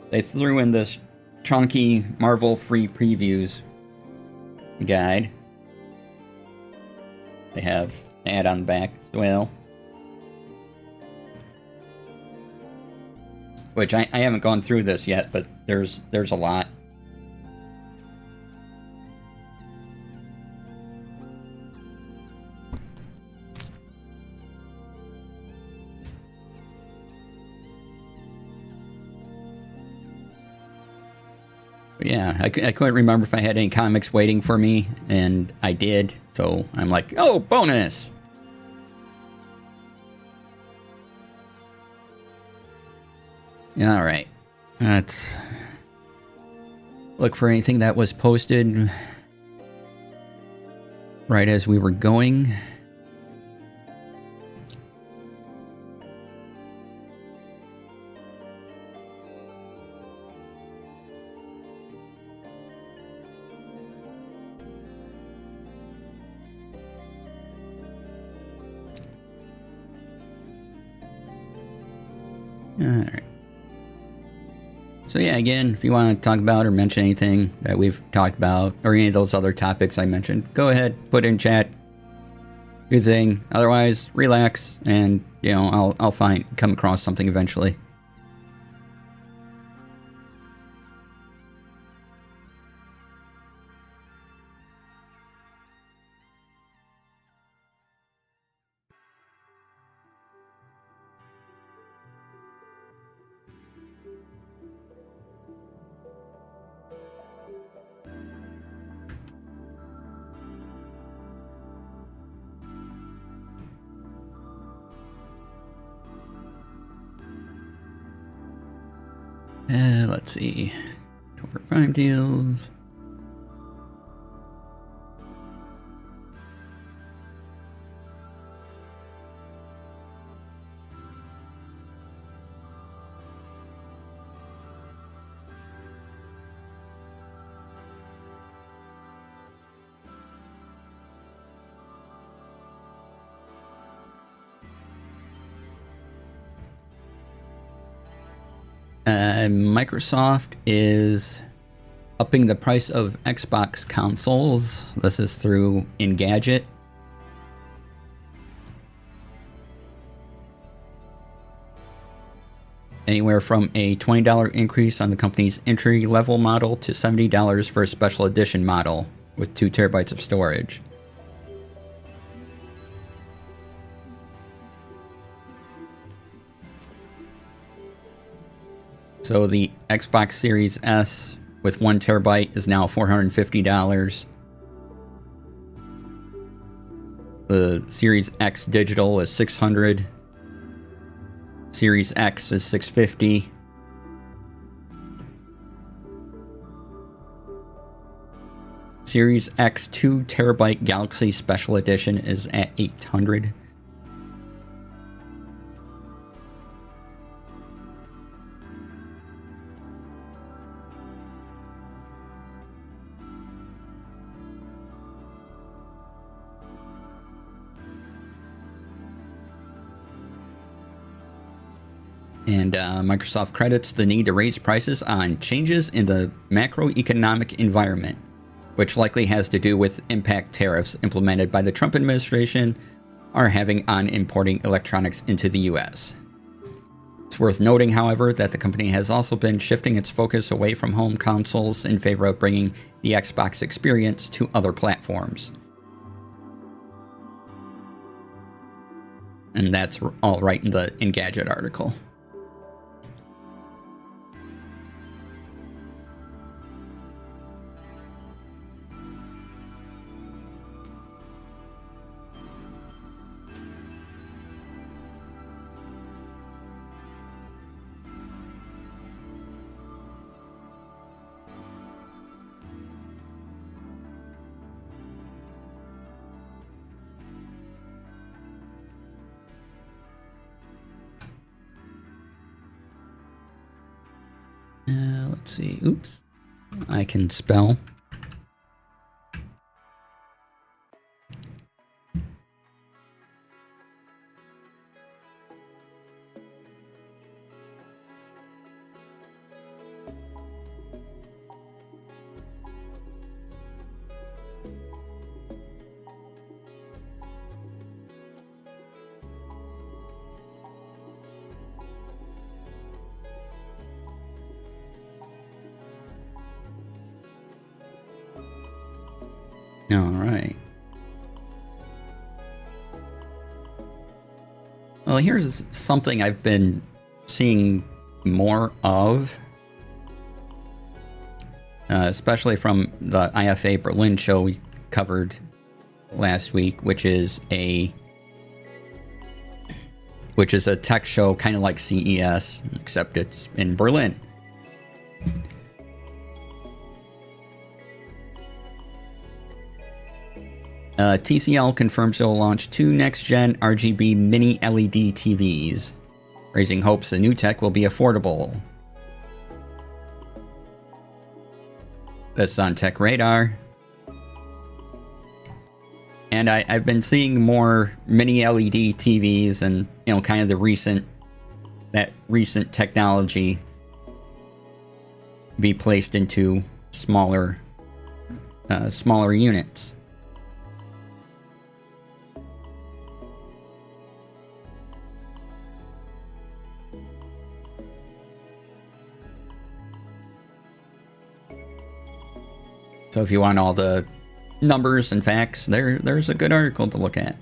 Speaker 1: they threw in this chunky Marvel free previews guide. They have an ad on the back as well. Which I haven't gone through this yet, but there's a lot. Yeah, I couldn't remember if I had any comics waiting for me, and I did, so I'm like, oh, bonus! Alright, let's look for anything that was posted right as we were going. Alright. So yeah, again, if you want to talk about or mention anything that we've talked about, or any of those other topics I mentioned, go ahead, put it in chat. Do your thing. Otherwise, relax, and, you know, I'll come across something eventually. Let's see. October Prime deals. Microsoft is upping the price of Xbox consoles. This is through Engadget. Anywhere from a $20 increase on the company's entry-level model to $70 for a special edition model with 2 terabytes of storage. So the Xbox Series S with 1 terabyte is now $450. The Series X digital is $600. Series X is $650. Series X 2 terabyte Galaxy Special Edition is at $800. And Microsoft credits the need to raise prices on changes in the macroeconomic environment, which likely has to do with impact tariffs implemented by the Trump administration are having on importing electronics into the US. It's worth noting, however, that the company has also been shifting its focus away from home consoles in favor of bringing the Xbox experience to other platforms. And that's all right in the Engadget article. Let's see. Oops. I can spell. All right. Well, here's something I've been seeing more of, especially from the IFA Berlin show we covered last week, which is a tech show kind of like CES, except it's in Berlin. TCL confirms it will launch 2 next-gen RGB mini LED TVs, raising hopes the new tech will be affordable. That's on Tech Radar. And I've been seeing more mini LED TVs and, you know, kind of the recent technology be placed into smaller units. So if you want all the numbers and facts, there's a good article to look at.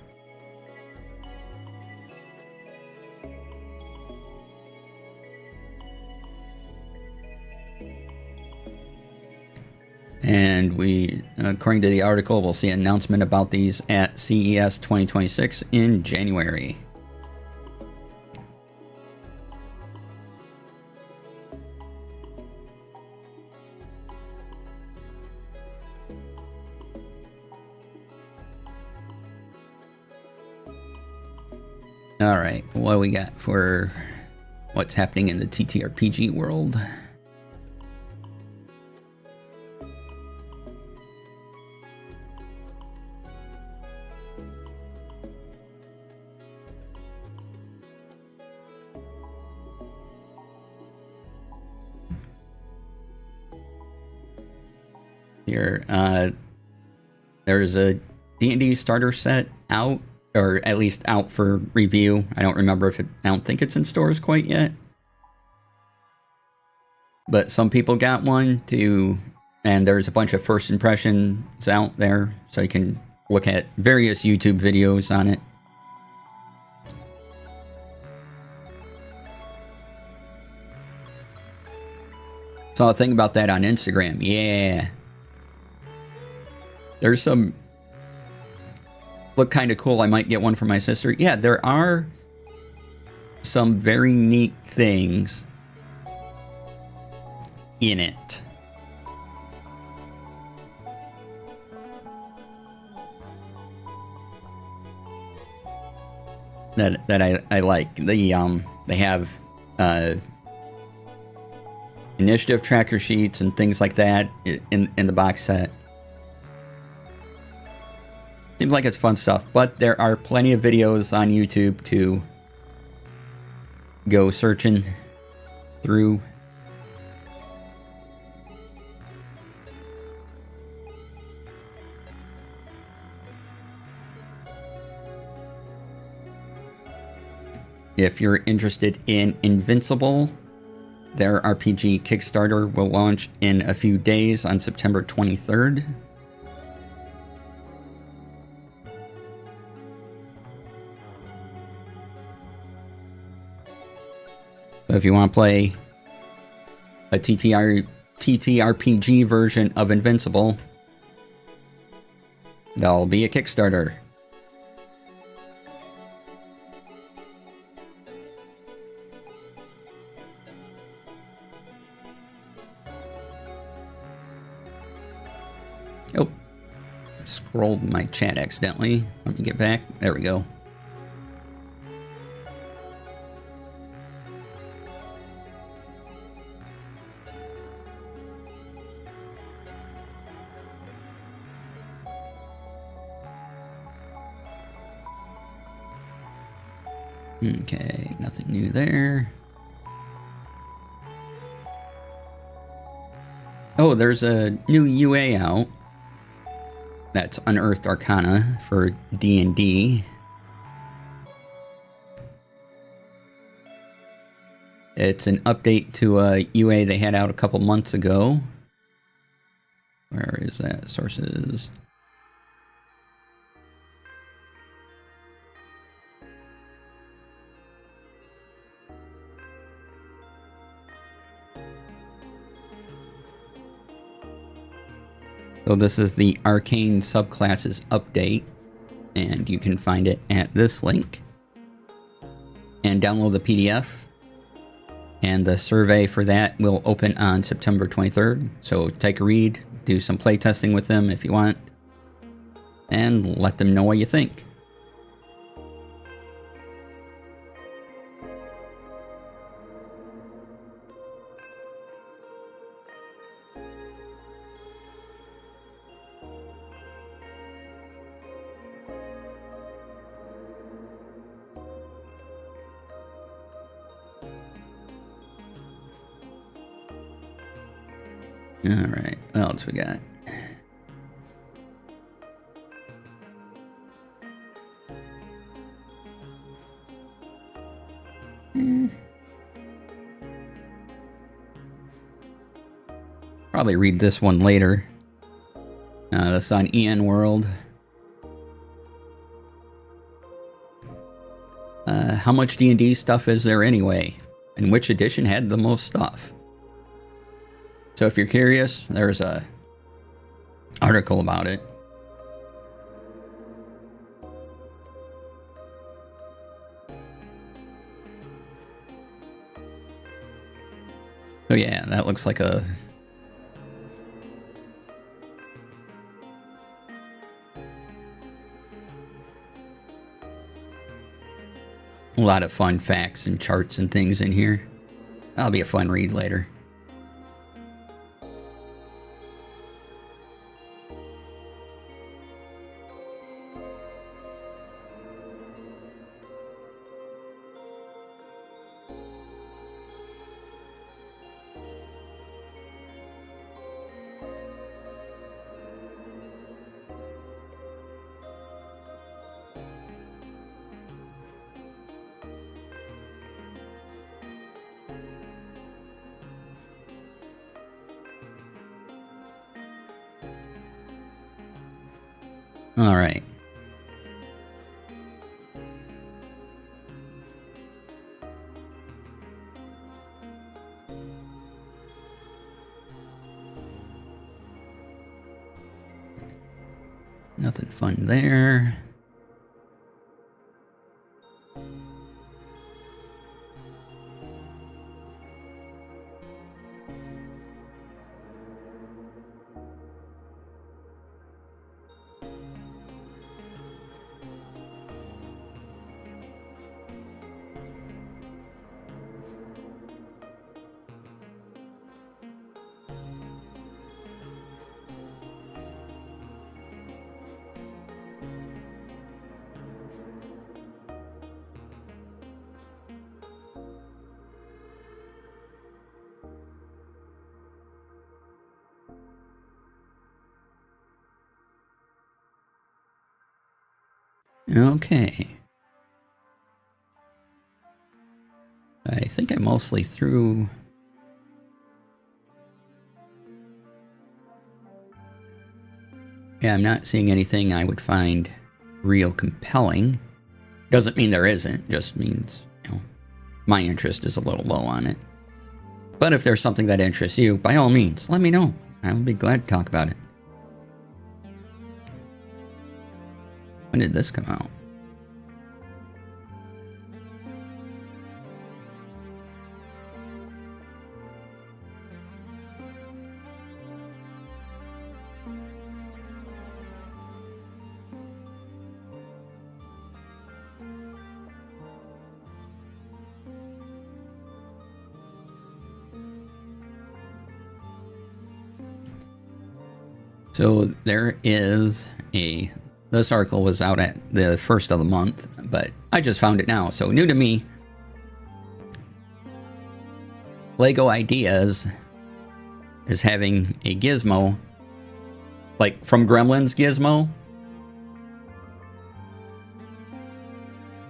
Speaker 1: And we, according to the article, we'll see an announcement about these at CES 2026 in January. All right, what do we got for what's happening in the TTRPG world? Here, there's a D&D starter set out, or at least out for review. I don't remember if I don't think it's in stores quite yet. But some people got one too, and there's a bunch of first impressions out there, so you can look at various YouTube videos on it. Saw a thing about that on Instagram. Yeah. There's some look kind of cool. I might get one for my sister. Yeah, there are some very neat things in it. That I like. They have initiative tracker sheets and things like that in the box set. Seems like it's fun stuff, but there are plenty of videos on YouTube to go searching through. If you're interested in Invincible, their RPG Kickstarter will launch in a few days on September 23rd. So if you want to play a TTRPG version of Invincible, there'll be a Kickstarter. Oh, scrolled my chat accidentally. Let me get back. There we go. Okay, nothing new there. Oh, there's a new UA out. That's Unearthed Arcana for D&D. It's an update to a UA they had out a couple months ago. Where is that? Sources. So this is the Arcane Subclasses update, and you can find it at this link. And download the PDF. And the survey for that will open on September 23rd. So take a read, do some playtesting with them if you want, and let them know what you think. Alright, what else we got? Probably read this one later. That's on EN World. How much D&D stuff is there anyway? And which edition had the most stuff? So if you're curious, there's a article about it. So yeah, that looks like a a lot of fun facts and charts and things in here. That'll be a fun read later. All right. Nothing fun there. Okay. I think I'm mostly through. Yeah, I'm not seeing anything I would find real compelling. Doesn't mean there isn't, just means, you know, my interest is a little low on it. But if there's something that interests you, by all means, let me know. I will be glad to talk about it. When did this come out? So there is this article was out at the first of the month, but I just found it now. So new to me, Lego Ideas is having a gizmo, like from Gremlins gizmo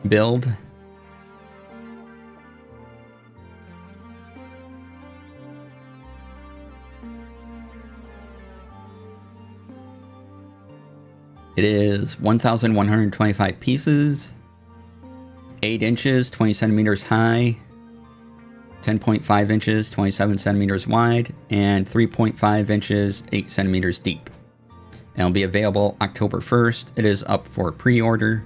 Speaker 1: build. It is 1,125 pieces, 8 inches, 20 centimeters high, 10.5 inches, 27 centimeters wide, and 3.5 inches, 8 centimeters deep. And it'll be available October 1st. It is up for pre-order.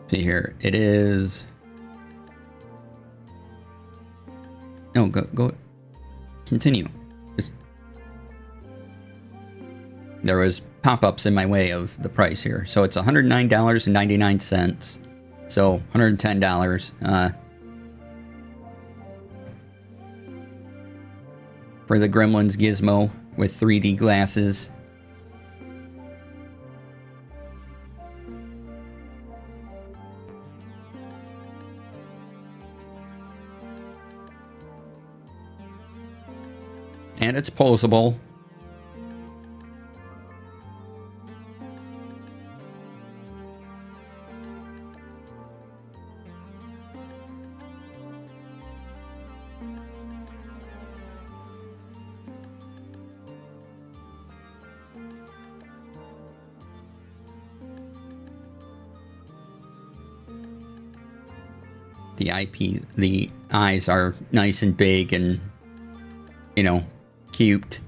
Speaker 1: See here, it is. No, go. Continue. There was pop-ups in my way of the price here, so it's $109.99. So $110. For the Gremlins gizmo with 3D glasses. And it's posable. The eyes are nice and big and, you know, cute.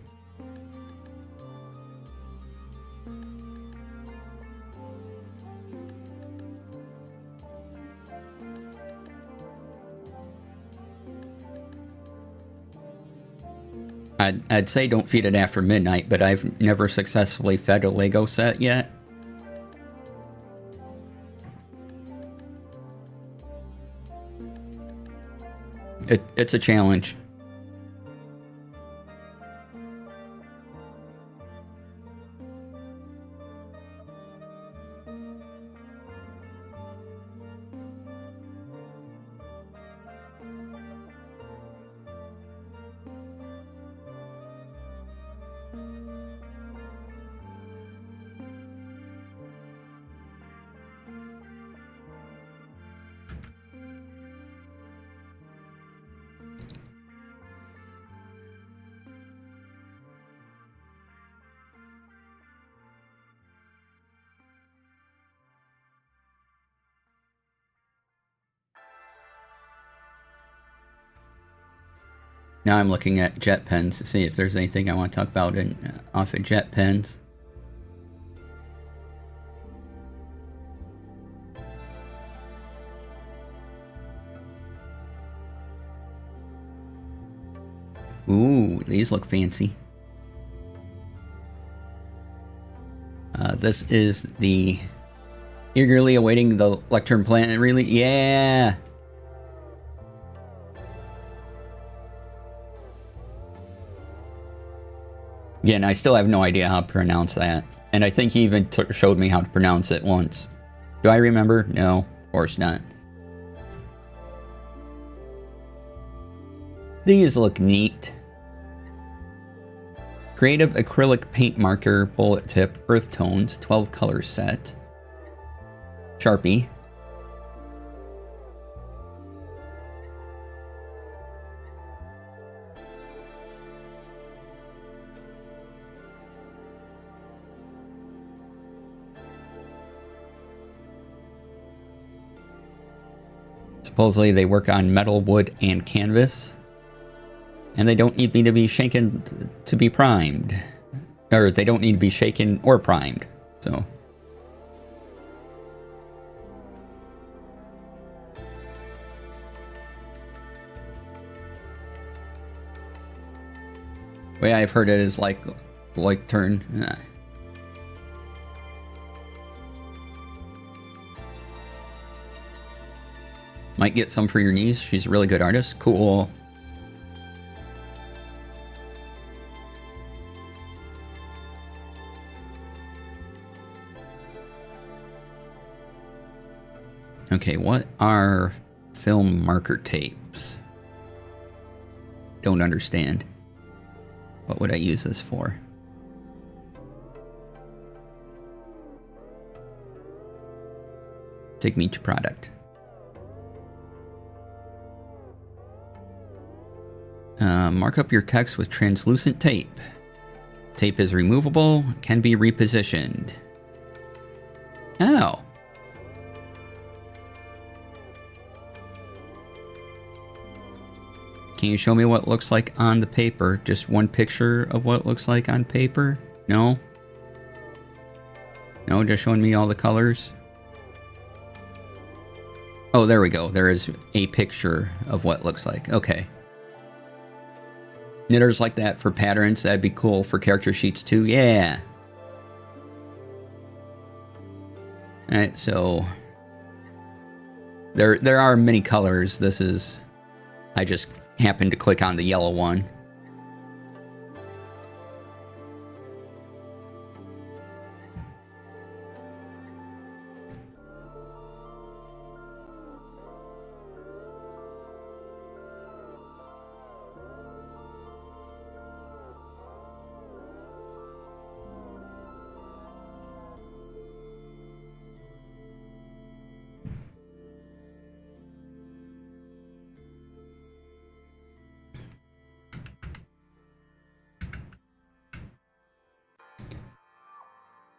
Speaker 1: I'd say don't feed it after midnight, but I've never successfully fed a Lego set yet. It's a challenge. Now I'm looking at jet pens to see if there's anything I want to talk about off of jet pens. Ooh, these look fancy. This is the eagerly awaiting the Lectern Planet, really? Yeah! Again, I still have no idea how to pronounce that. And I think he even showed me how to pronounce it once. Do I remember? No, of course not. These look neat. Creative acrylic paint marker, bullet tip, earth tones, 12 color set. Sharpie. Supposedly they work on metal, wood, and canvas. And they don't need me to be shaken to be primed. Or they don't need to be shaken or primed. So. The way I've heard it is like turn. Might get some for your niece. She's a really good artist. Cool. Okay, what are film marker tapes? Don't understand. What would I use this for? Take me to product. Mark up your text with translucent tape. Tape is removable, can be repositioned. Oh. Can you show me what it looks like on the paper? Just one picture of what it looks like on paper? No? No, just showing me all the colors? Oh, there we go. There is a picture of what it looks like. Okay. Knitters like that for patterns. That'd be cool for character sheets too. Yeah. Alright, so there are many colors. This is, I just happened to click on the yellow one.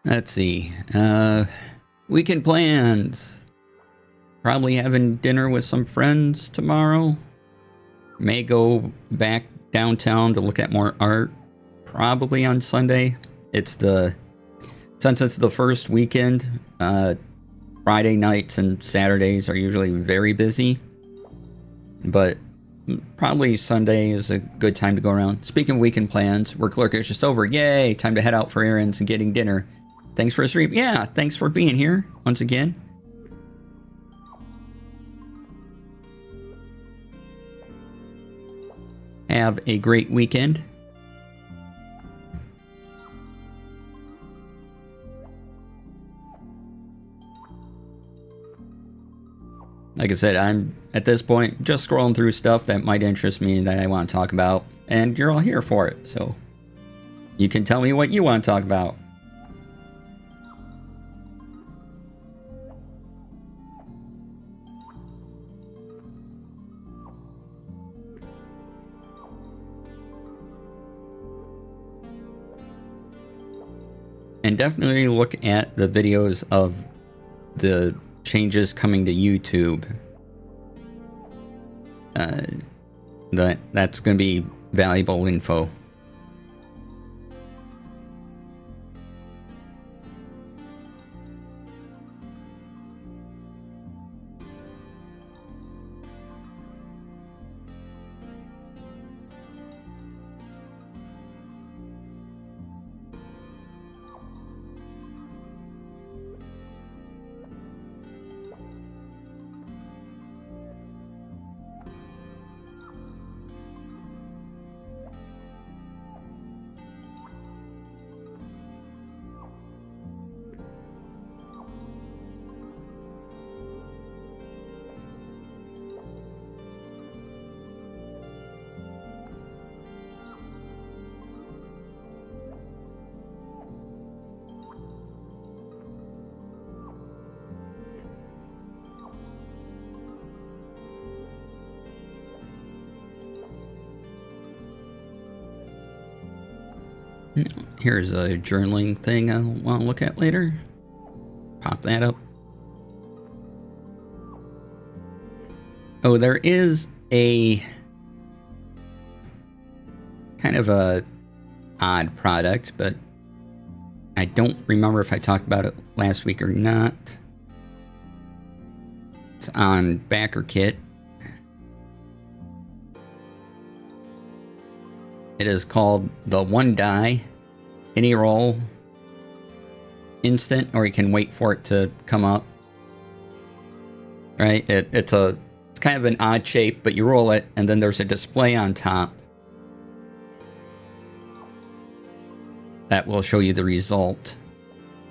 Speaker 1: Let's see. Weekend plans. Probably having dinner with some friends tomorrow. May go back downtown to look at more art. Probably on Sunday. Since it's the first weekend, Friday nights and Saturdays are usually very busy. But Probably Sunday is a good time to go around. Speaking of weekend plans, work lurk is just over. Yay! Time to head out for errands and getting dinner. Thanks for the stream. Yeah, thanks for being here once again. Have a great weekend. Like I said, I'm at this point just scrolling through stuff that might interest me that I want to talk about, and you're all here for it, so you can tell me what you want to talk about. And definitely look at the videos of the changes coming to YouTube. That's going to be valuable info. Here's a journaling thing I want to look at later. Pop that up. Oh, there is a kind of a odd product, but I don't remember if I talked about it last week or not. It's on BackerKit. It is called the One Die Any Roll Instant, or you can wait for it to come up. Right? It's kind of an odd shape, but you roll it, and then there's a display on top that will show you the result.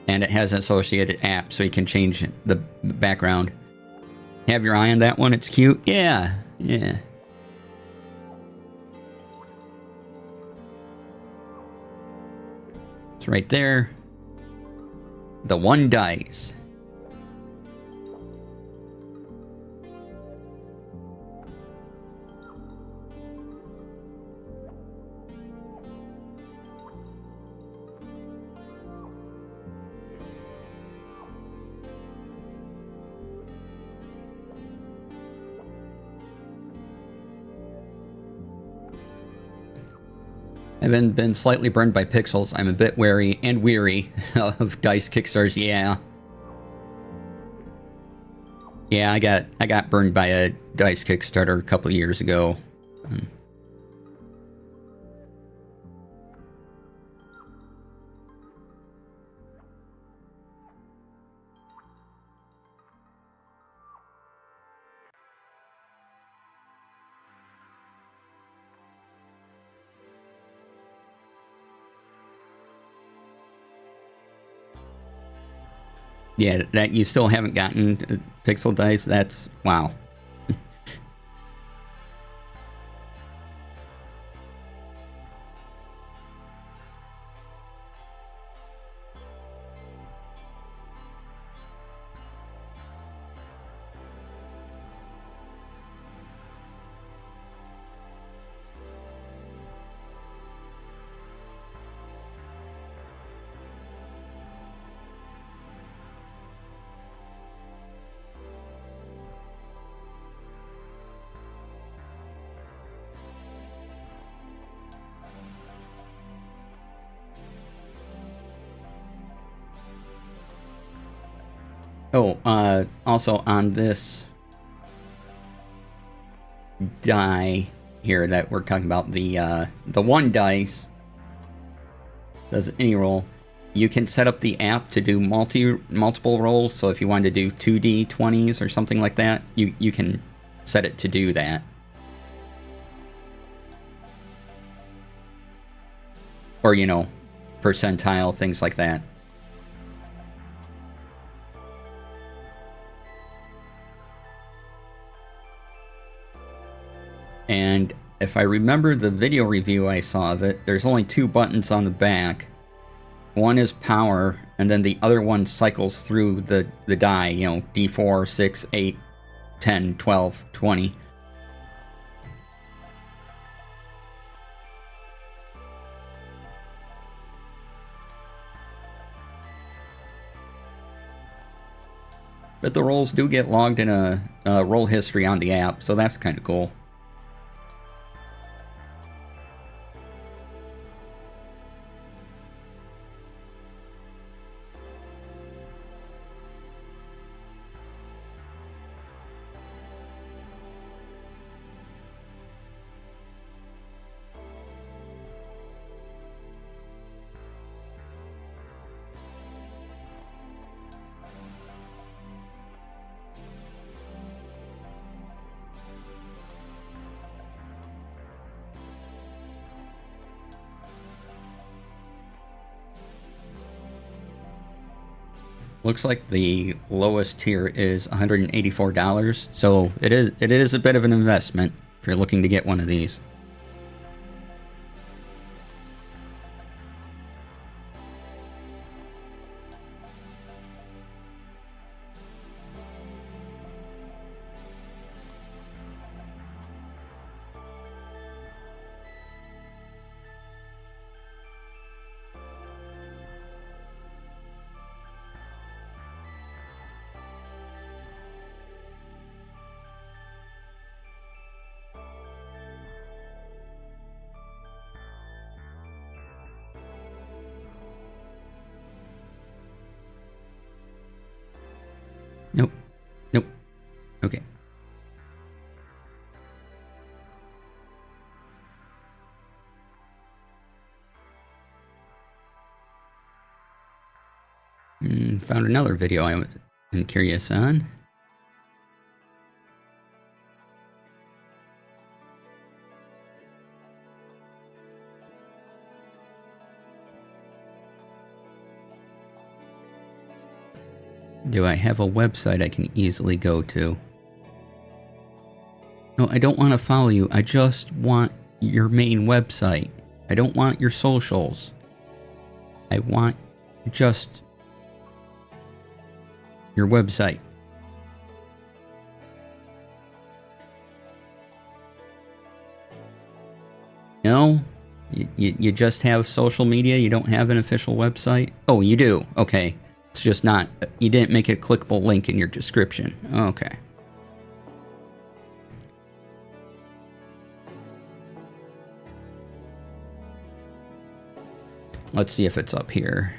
Speaker 1: And it has an associated app, so you can change the background. Have your eye on that one? It's cute. Yeah, yeah. It's right there. The One Dice. I've been slightly burned by pixels. I'm a bit wary and weary of dice Kickstarters. Yeah. Yeah, I got burned by a dice Kickstarter a couple of years ago. Yeah, that you still haven't gotten pixel dice. That's wow. Oh, also on this die here that we're talking about, the one dice does any roll. You can set up the app to do multiple rolls. So if you wanted to do 2d20s or something like that, you can set it to do that. Or, you know, percentile, things like that. And if I remember the video review I saw of it, there's only 2 buttons on the back. One is power, and then the other one cycles through the die, you know, D4, 6, 8, 10, 12, 20. But the rolls do get logged in a roll history on the app, so that's kind of cool. Looks like the lowest tier is $184, so it is a bit of an investment if you're looking to get one of these. Nope. Nope. Okay. Found another video I'm curious on. Do I have a website I can easily go to? No, I don't want to follow you. I just want your main website. I don't want your socials. I want just your website. No? You just have social media? You don't have an official website? Oh, you do? Okay. It's just not... You didn't make it a clickable link in your description. Okay. Let's see if it's up here.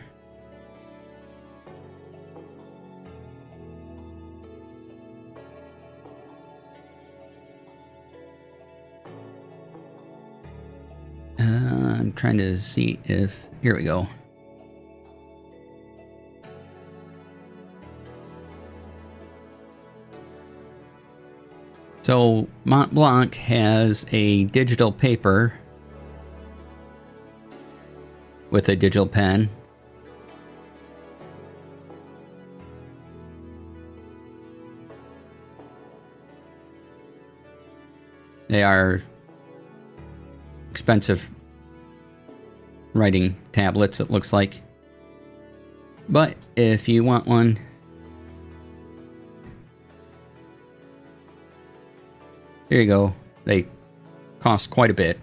Speaker 1: I'm trying to see if... Here we go. So, Mont Blanc has a digital paper with a digital pen. They are expensive writing tablets, it looks like. But if you want one, here you go. They cost quite a bit.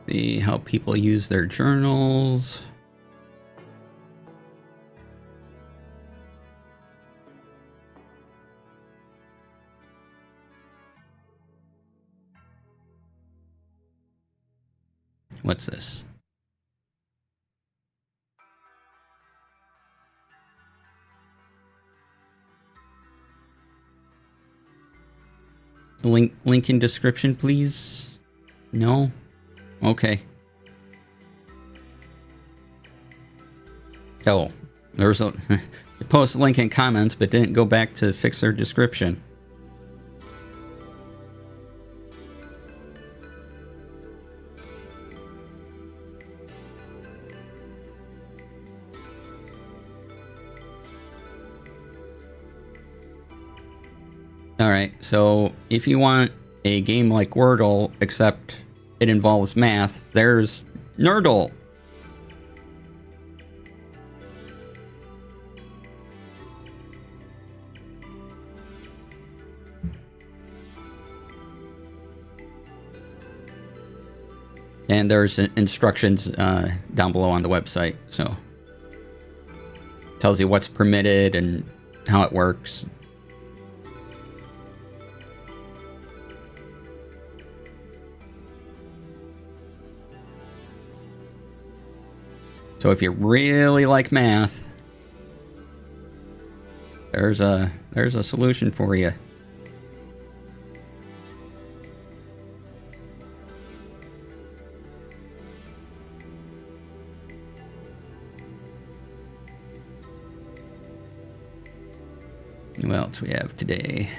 Speaker 1: See how people use their journals. What's this? Link in description, please. No? Okay. Oh, there's a you post a link in comments, but didn't go back to fix their description. Alright, so if you want a game like Wordle, except it involves math, there's Nerdle. And there's instructions down below on the website, so tells you what's permitted and how it works. So if you really like math, there's a solution for you. What else we have today?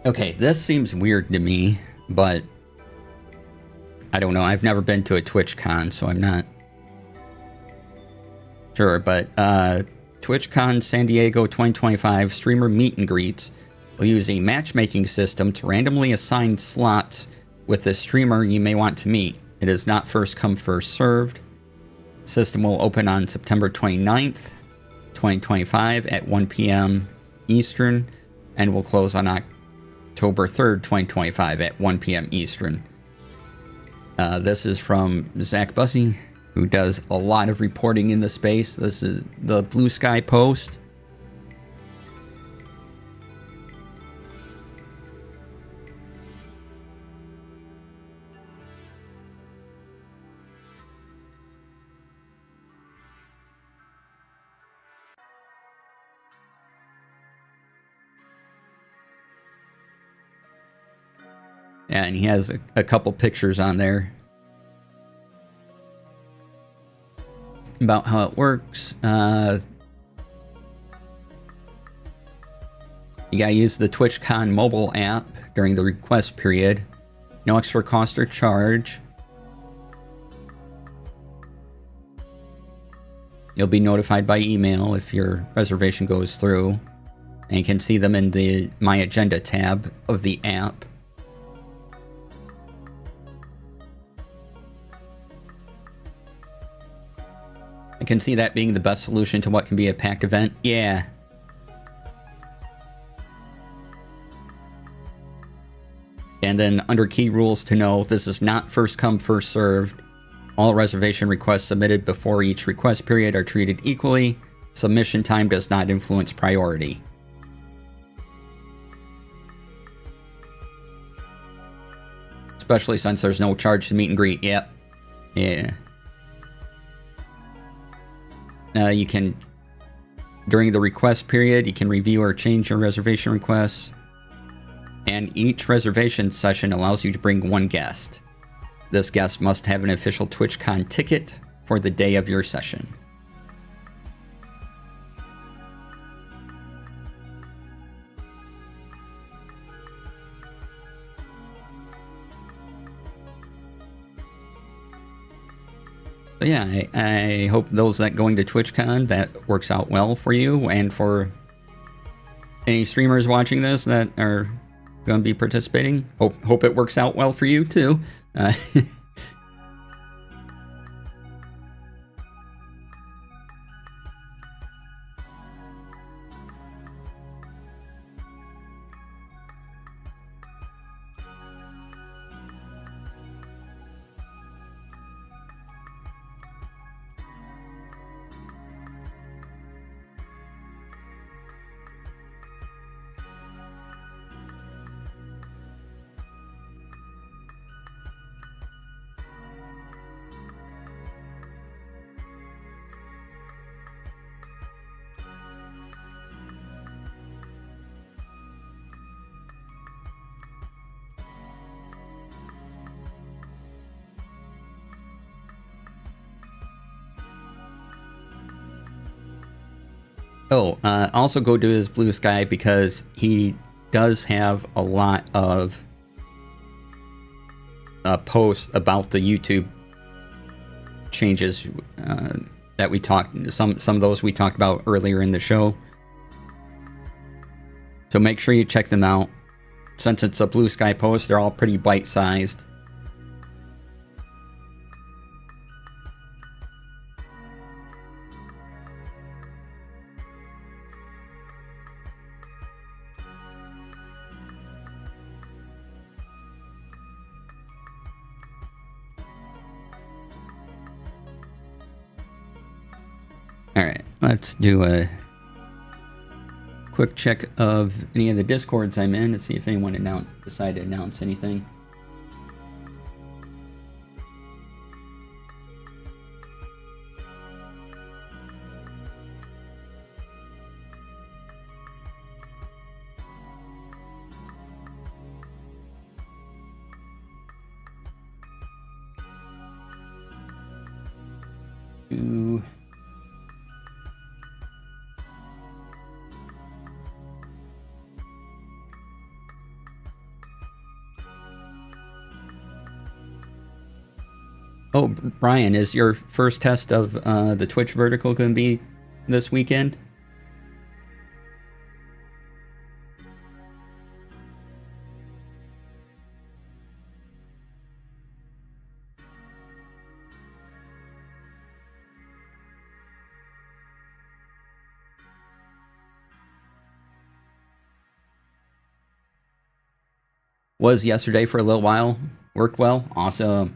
Speaker 1: Okay, this seems weird to me, but I don't know. I've never been to a TwitchCon, so I'm not sure. But TwitchCon San Diego 2025 streamer meet and greets will use a matchmaking system to randomly assign slots with the streamer you may want to meet. It is not first come, first served. System will open on September 29th, 2025 at 1 p.m. Eastern and will close on October 3rd, 2025 at 1 p.m. Eastern. This is from Zach Bussey, who does a lot of reporting in the space. This is the Blue Sky Post. Yeah, and he has a couple pictures on there about how it works. You gotta use the TwitchCon mobile app during the request period. No extra cost or charge. You'll be notified by email if your reservation goes through. And you can see them in the My Agenda tab of the app. I can see that being the best solution to what can be a packed event. Yeah. And then under key rules to know, this is not first come, first served. All reservation requests submitted before each request period are treated equally. Submission time does not influence priority. Especially since there's no charge to meet and greet. Yep. Yeah. You can, during the request period, you can review or change your reservation requests. And each reservation session allows you to bring one guest. This guest must have an official TwitchCon ticket for the day of your session. But yeah, I hope those that going to TwitchCon, that works out well for you, and for any streamers watching this that are going to be participating. Hope it works out well for you too. Oh, also go to his Blue Sky because he does have a lot of posts about the YouTube changes that we talked. Some of those we talked about earlier in the show. So make sure you check them out. Since it's a Blue Sky post, they're all pretty bite-sized. Alright, let's do a quick check of any of the Discords I'm in to see if anyone decided to announce anything. Ooh. Oh, Brian, is your first test of the Twitch vertical going to be this weekend? Was yesterday for a little while. Worked well. Awesome.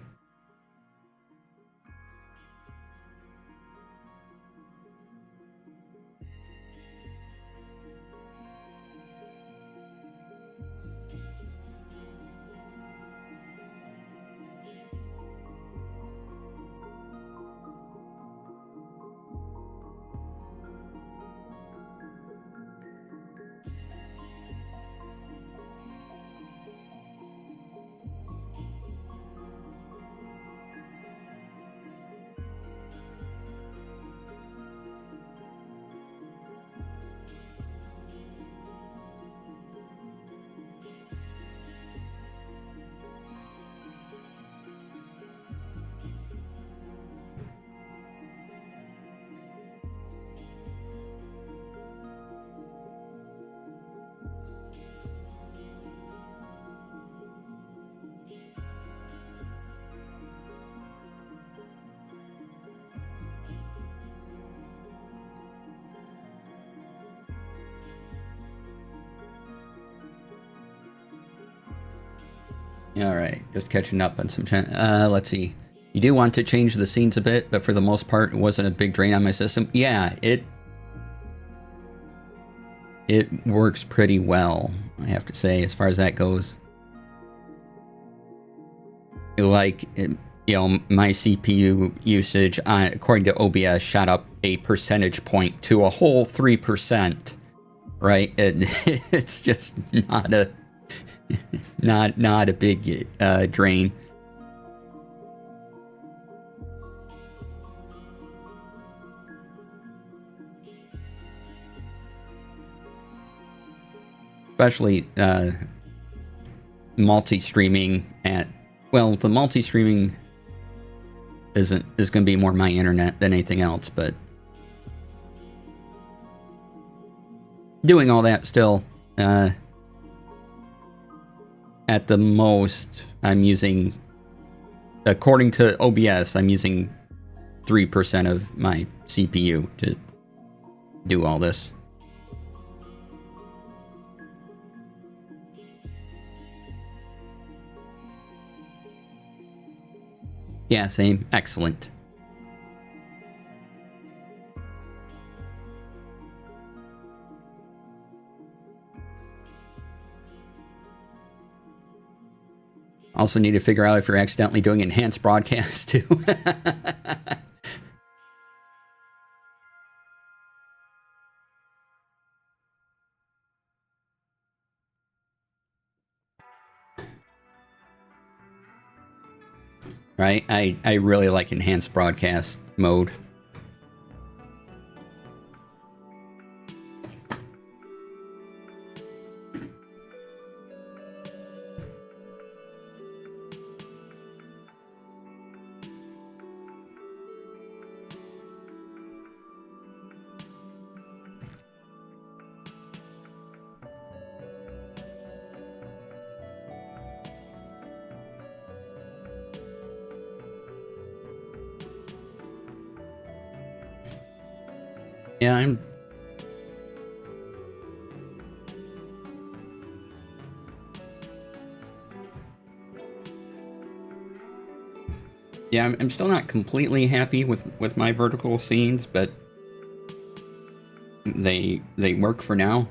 Speaker 1: All right, just catching up on some let's see. You do want to change the scenes a bit, but for the most part, it wasn't a big drain on my system. Yeah, it works pretty well, I have to say, as far as that goes. Like, you know, my CPU usage, according to OBS, shot up a percentage point to a whole 3%. Right? It's just not a not a big drain. Especially multi-streaming at, well, the multi-streaming is going to be more my internet than anything else, but doing all that still, at the most, I'm using, according to OBS, I'm using 3% of my CPU to do all this. Yeah, same. Excellent. Also need to figure out if you're accidentally doing enhanced broadcast too. Right? I really like enhanced broadcast mode. Yeah, I'm... Yeah, I'm still not completely happy with my vertical scenes, but they work for now.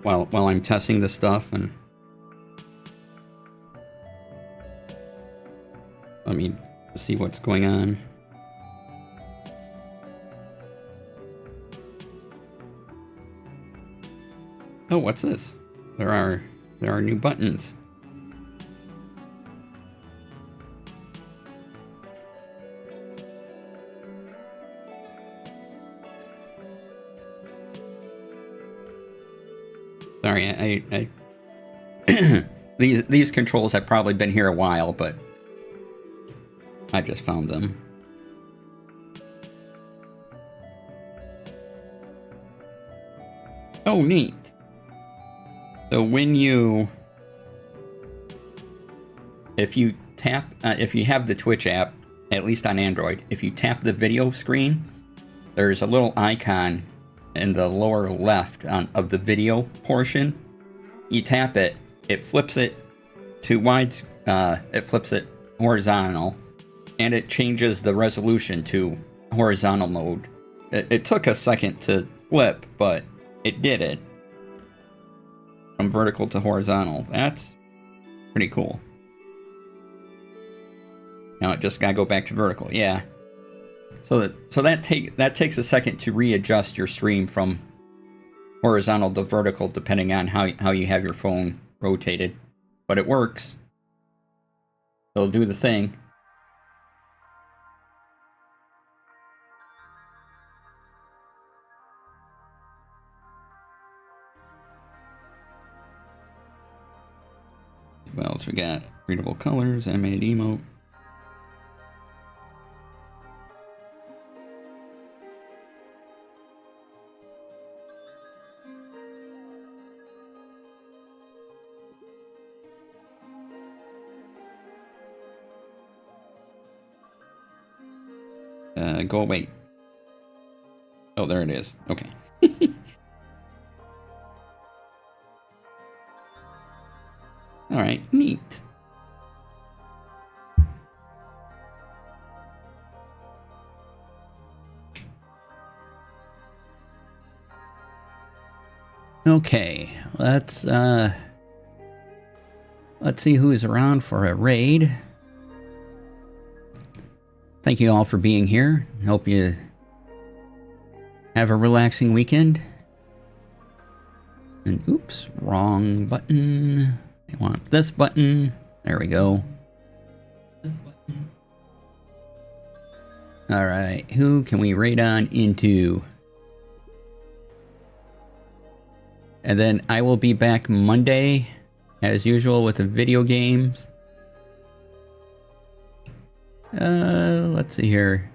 Speaker 1: While I'm testing the stuff, and let me see what's going on. Oh, what's this? There are new buttons. Sorry, I these controls have probably been here a while, but I just found them. Oh, neat. So if you tap, if you have the Twitch app, at least on Android, if you tap the video screen, there's a little icon in the lower left of the video portion. You tap it, it flips it to wide, it flips it horizontal, and it changes the resolution to horizontal mode. It took a second to flip, but it did it. From vertical to horizontal. That's pretty cool. Now it just gotta go back to vertical. Yeah. So that takes a second to readjust your stream from horizontal to vertical, depending on how you have your phone rotated. But it works. It'll do the thing. What else we got? Readable colors, animated emote. Go away. Oh, there it is. Okay. All right, neat. Okay, let's see who's around for a raid. Thank you all for being here. Hope you have a relaxing weekend. And oops, wrong button. I want this button. There we go. This button. All right, who can we raid on into? And then I will be back Monday, as usual, with the video games. Let's see here.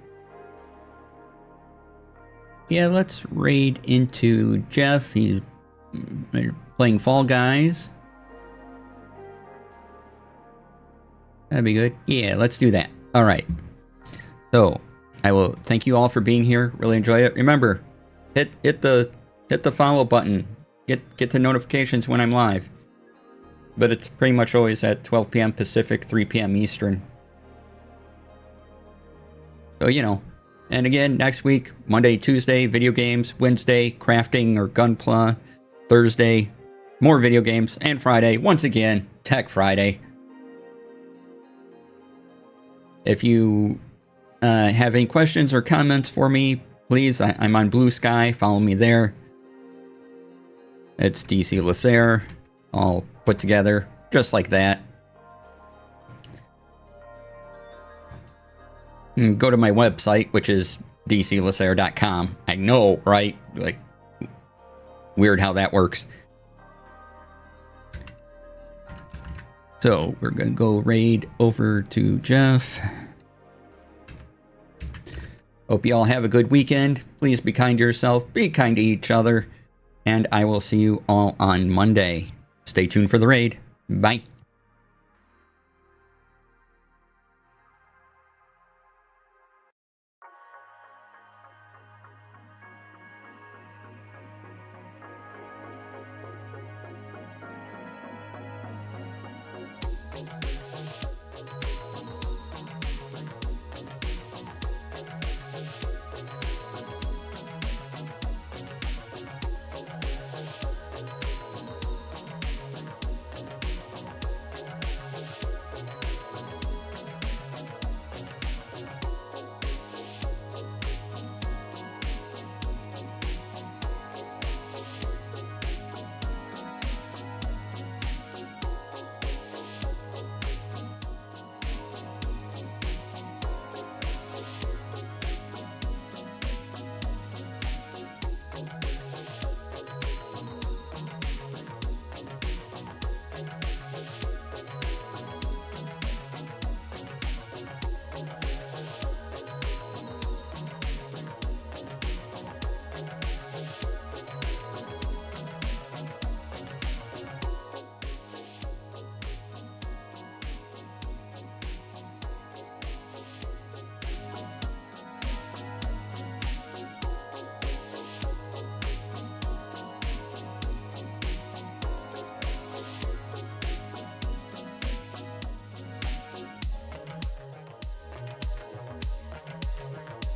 Speaker 1: Yeah, let's raid into Jeff. He's playing Fall Guys. That'd be good. Yeah, let's do that. All right. So I will thank you all for being here. Really enjoy it. Remember, hit the follow button. Get the notifications when I'm live. But it's pretty much always at 12 p.m. Pacific, 3 p.m. Eastern. So, you know. And again, next week, Monday, Tuesday, video games. Wednesday, crafting or gunpla. Thursday, more video games. And Friday, once again, Tech Friday. If you have any questions or comments for me, please, I'm on Blue Sky. Follow me there. It's DC Lasair, all put together, just like that. And go to my website, which is dclasair.com. I know, right? Like, weird how that works. So, we're gonna go raid over to Jeff. Hope you all have a good weekend. Please be kind to yourself, be kind to each other, and I will see you all on Monday. Stay tuned for the raid. Bye.